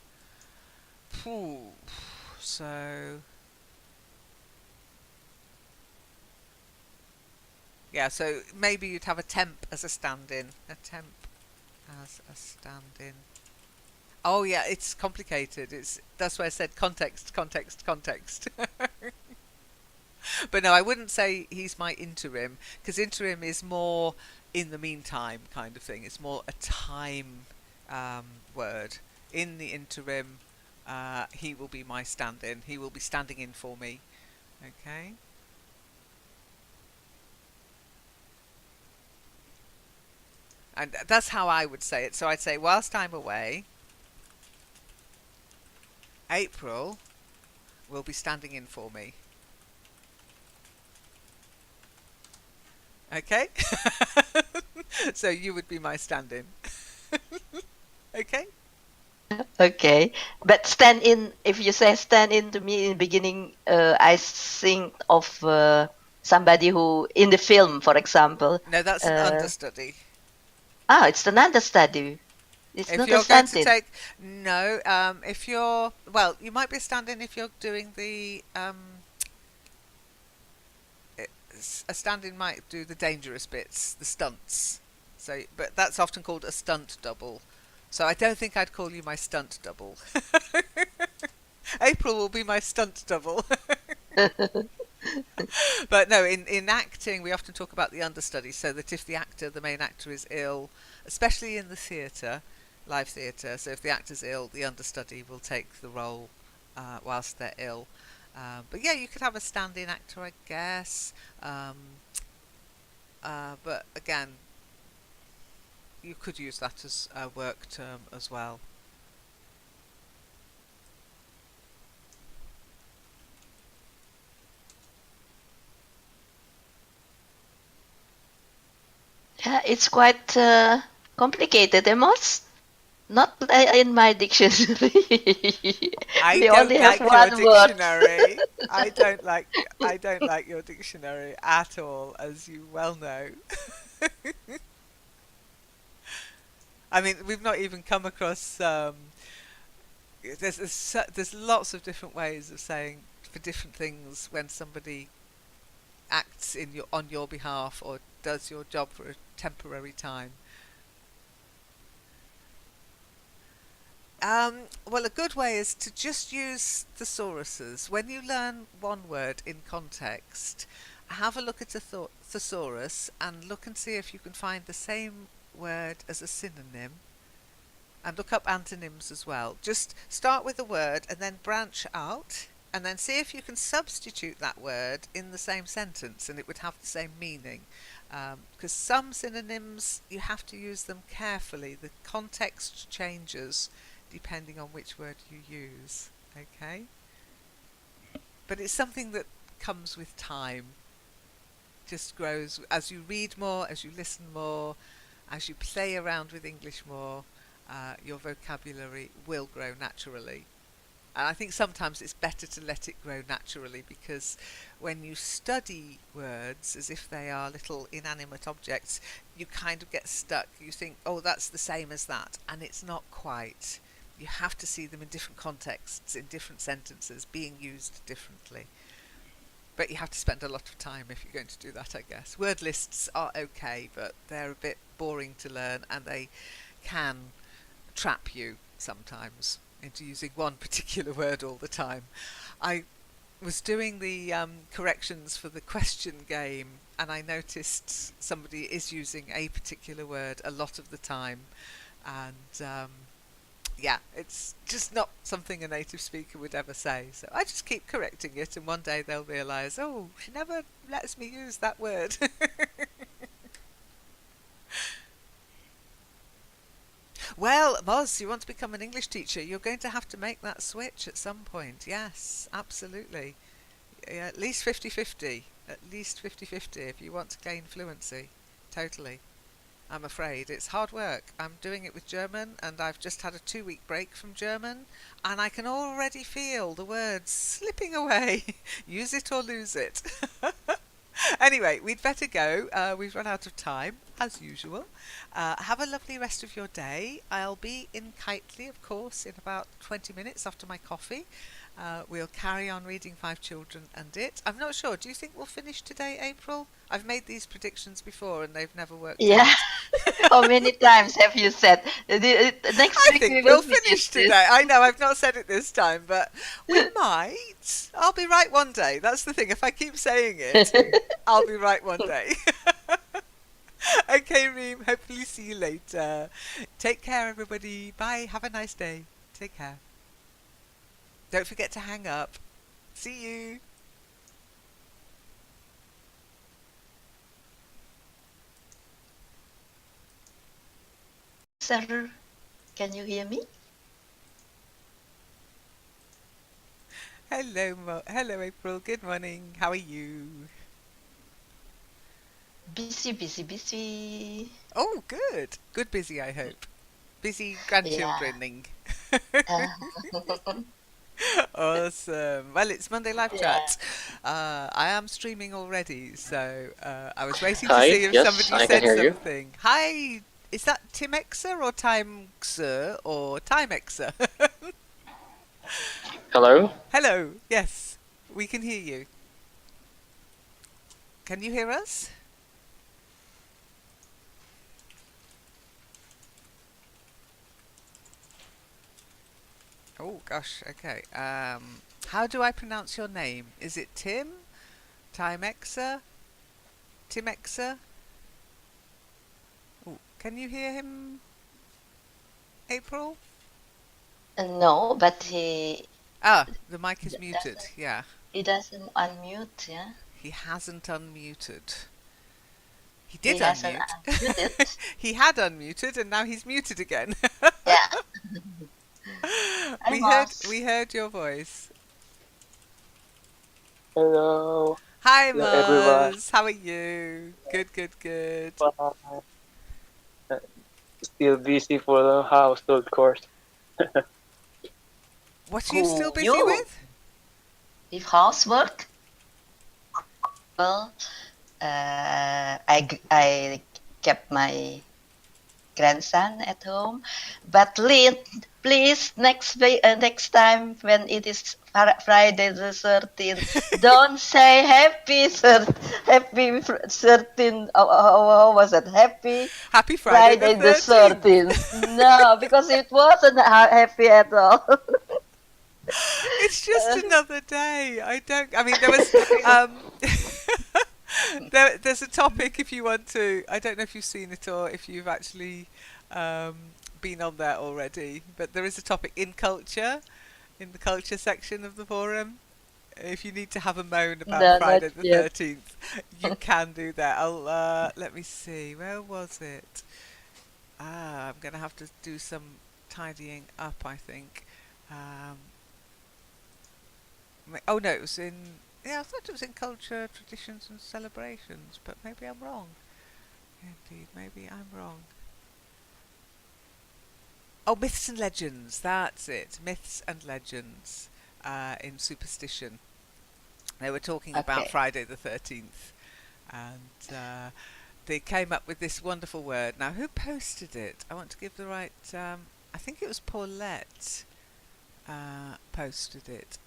Phew. So, yeah, so maybe you'd have a temp as a stand-in. A temp as a stand-in. Oh yeah, it's complicated. That's why I said context. But no, I wouldn't say he's my interim, because interim is more in the meantime kind of thing. It's more a time word. In the interim, he will be my stand-in. He will be standing in for me. Okay. And that's how I would say it. So I'd say, whilst I'm away, April will be standing in for me. Okay? So you would be my stand-in. Okay? Okay, but stand in. If you say stand in to me in the beginning, I think of somebody who in the film, for example. No, that's an understudy. It's an understudy. It's If not you're a going to stand-in. take... No, if you're... Well, you might be a stand-in if you're doing the a stand-in might do the dangerous bits, the stunts. So, but that's often called a stunt double. So I don't think I'd call you my stunt double. April will be my stunt double. But no, in acting, we often talk about the understudy, so that if the main actor is ill, especially in the theatre, live theatre, so if the actor's ill, the understudy will take the role whilst they're ill. But yeah, you could have a stand-in actor, I guess. But again, you could use that as a work term as well. Yeah, it's quite complicated, Amos. Not in my dictionary. I We don't only have like your one word. dictionary. I don't like your dictionary at all, as you well know. I mean, we've not even come across. There's lots of different ways of saying for different things when somebody acts on your behalf or does your job for a temporary time. Well, a good way is to just use thesauruses. When you learn one word in context, have a look at a thesaurus and look and see if you can find the same word as a synonym, and look up antonyms as well. Just start with a word and then branch out, and then see if you can substitute that word in the same sentence and it would have the same meaning. Because some synonyms, you have to use them carefully. The context changes depending on which word you use. Okay? But it's something that comes with time. Just grows as you read more, as you listen more, as you play around with English more. Your vocabulary will grow naturally. And I think sometimes it's better to let it grow naturally, because when you study words as if they are little inanimate objects, you kind of get stuck. You think, oh, that's the same as that, and it's not quite. You have to see them in different contexts, in different sentences, being used differently. But you have to spend a lot of time if you're going to do that, I guess. Word lists are okay, but they're a bit boring to learn, and they can trap you sometimes into using one particular word all the time. I was doing the corrections for the question game, and I noticed somebody is using a particular word a lot of the time, and yeah, it's just not something a native speaker would ever say. So I just keep correcting it, and one day they'll realise, oh, she never lets me use that word. Well, Moz, you want to become an English teacher, you're going to have to make that switch at some point. Yes, absolutely. Yeah, at least 50-50. At least 50-50 if you want to gain fluency. Totally. I'm afraid. It's hard work. I'm doing it with German, and I've just had a 2-week break from German, and I can already feel the words slipping away. Use it or lose it. Anyway, we'd better go. We've run out of time, as usual. Have a lovely rest of your day. I'll be in Kitely, of course, in about 20 minutes after my coffee. We'll carry on reading Five Children and It. I'm not sure. Do you think we'll finish today, April? I've made these predictions before and they've never worked Yeah. out. How many times have you said next I week think we we'll will finish this? today. I know I've not said it this time, but we might. I'll be right one day. That's the thing. If I keep saying it, I'll be right one day. Okay, Reem. Hopefully see you later. Take care, everybody. Bye. Have a nice day. Take care. Don't forget to hang up. See you. Sir, can you hear me? Hello, April. Good morning. How are you? Busy, busy, busy. Oh, good. Good busy, I hope. Busy Yeah. grandchildrening. Awesome. Well, it's Monday Live Yeah. Chat. I am streaming already, so I was waiting to Hi, see if yes, somebody I said can hear you. something. Hi, is that Timexer or Timexer or Timexer? Hello? Hello, yes, we can hear you. Can you hear us? Oh gosh, okay. How do I pronounce your name? Is it Tim? Timexa? Timexa? Oh, can you hear him, April? No, but Ah, the mic is muted. Yeah, he doesn't unmute. Yeah, he hasn't unmuted. He he did hasn't unmute. unmuted. He had unmuted and now he's muted again. Yeah, I was. We heard your voice. Hello. Hi Hello, everyone. Muzz, how are you? Good, good, good. Uh, Still busy for the household chores. What are you still Who busy you? with? If housework? Well, I kept my grandson at home. But Lynn, please next time when it is Friday the 13th, don't say happy 13th. How was it? Happy Friday the Friday the 13th. 13th. No, because it wasn't happy at all. It's just another day. I mean, there was, there's a topic if you want to, I don't know if you've seen it or if you've actually um, been on there already, but there is a topic in the culture section of the forum. If you need to have a moan about No, not Friday the yet. 13th, you can do that. Let me see, where was it? I'm going to have to do some tidying up, I think. Oh no, it was in. Yeah, I thought it was in culture, traditions, and celebrations, but maybe I'm wrong. Indeed, maybe I'm wrong. Oh, myths and legends. That's it. Myths and legends in superstition. They were talking about Okay. Friday the 13th, and they came up with this wonderful word. Now, who posted it? I want to give the right. I think it was Paulette posted it.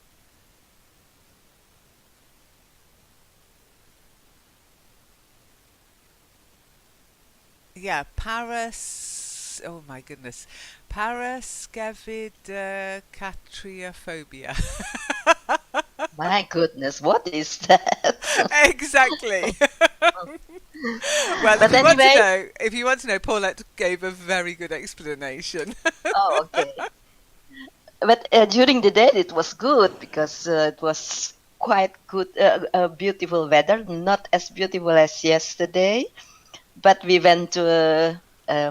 Yeah, Paras. Oh my goodness, Paraskevidcatriophobia. My goodness, what is that? Exactly. Well, But anyway, if you want to know, Paulette gave a very good explanation. oh, okay. But during the day it was good because it was quite good, beautiful weather. Not as beautiful as yesterday, but we went to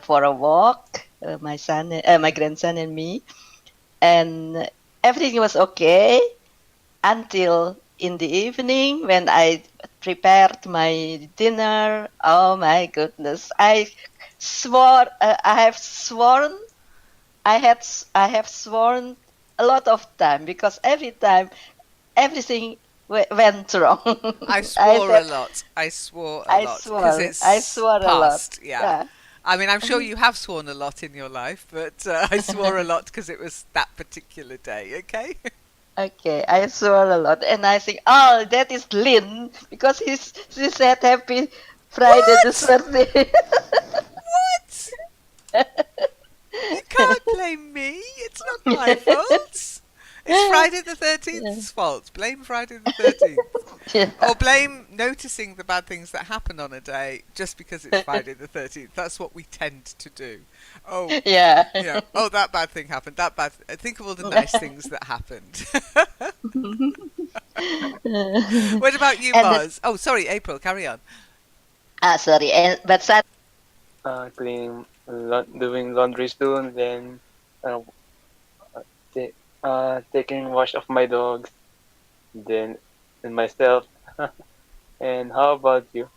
for a walk. My grandson, and me, and everything was okay until in the evening when I prepared my dinner. Oh my goodness! I have sworn I have sworn a lot of time because every time everything went wrong. I I swore a said lot. I swore a I lot because swore. I it's swore a lot. past. Yeah. Yeah. I mean, I'm sure you have sworn a lot in your life, but I swore a lot because it was that particular day. Okay. Okay, I swore a lot, and I think, oh, that is Lynn because she said happy Friday the What? 13th. What? You can't blame me. It's not my fault. It's Friday the Yeah. 13th's fault. Blame Friday the 13th. Yeah. Or blame noticing the bad things that happen on a day just because it's Friday the 13th. That's what we tend to do. Oh, Yeah. yeah. Oh, that bad thing happened. Think of all the nice things that happened. What about you, And the, Mars? Oh, sorry, April. Carry on. sorry, but Cleaning, doing laundry soon, then uh, taking wash of my dogs, then and myself. And how about you?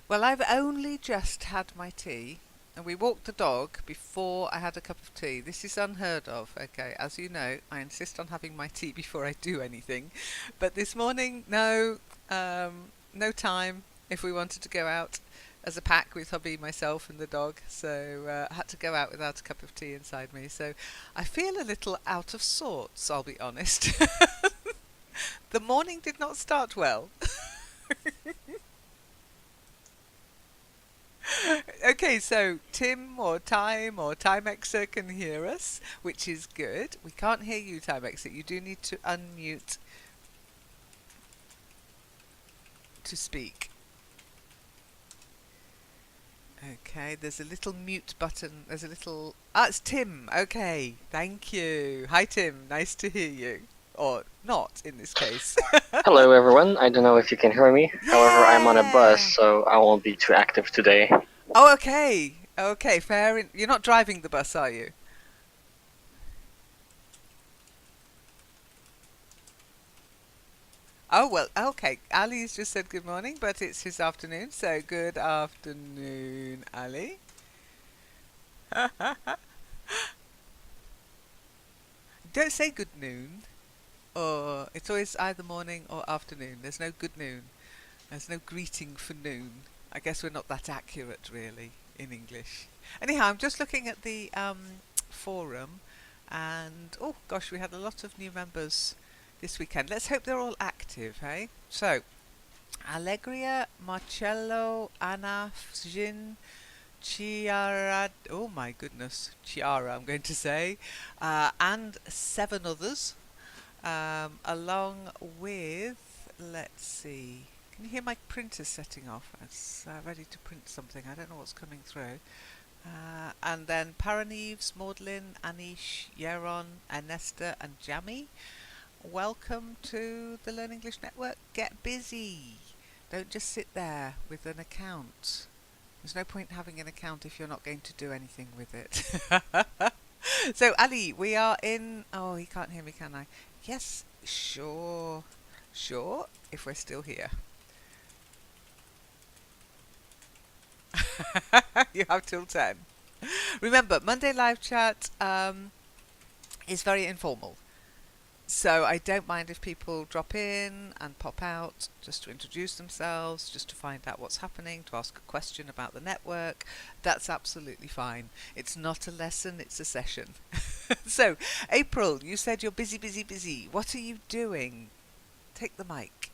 Well, I've only just had my tea, and we walked the dog before I had a cup of tea. This is unheard of, okay? As you know, I insist on having my tea before I do anything. But this morning, no, no time if we wanted to go out as a pack with hubby, myself, and the dog. So I had to go out without a cup of tea inside me. So I feel a little out of sorts, I'll be honest. The morning did not start well. Okay, so Tim or Timexer can hear us, which is good. We can't hear you, Timexer. You do need to unmute to speak. Okay, there's a little mute button. There's a little... Ah, it's Tim. Okay, thank you. Hi, Tim. Nice to hear you. Or not, in this case. Hello, everyone. I don't know if you can hear me. However, I'm on a bus, Yeah! so I won't be too active today. Oh, okay. Okay, fair. You're not driving the bus, are you? Oh, well, okay. Ali's just said good morning, but it's his afternoon, so good afternoon, Ali. Don't say good noon, or it's always either morning or afternoon. There's no good noon. There's no greeting for noon. I guess we're not that accurate, really, in English. Anyhow, I'm just looking at the forum, and oh gosh, we had a lot of new members this weekend. Let's hope they're all active, hey? So, Allegria, Marcello, Anna, Jin, Chiara, oh my goodness, Chiara, I'm going to say, and 7 others, along with, let's see, can you hear my printer setting off? It's ready to print something. I don't know what's coming through. And then Paranives, Maudlin, Anish, Yeron, Anesta, and Jamie. Welcome to the Learn English Network. Get busy. Don't just sit there with an account. There's no point having an account if you're not going to do anything with it. So, Ali, we are in... Oh, he can't hear me, can I? Yes, sure. Sure, if we're still here. You have till 10. Remember, Monday live chat is very informal. So I don't mind if people drop in and pop out just to introduce themselves, just to find out what's happening, to ask a question about the network. That's absolutely fine. It's not a lesson, it's a session. So, April, you said you're busy, busy, busy. What are you doing? Take the mic.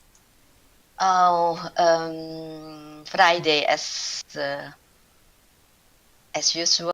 Oh, Friday as usual.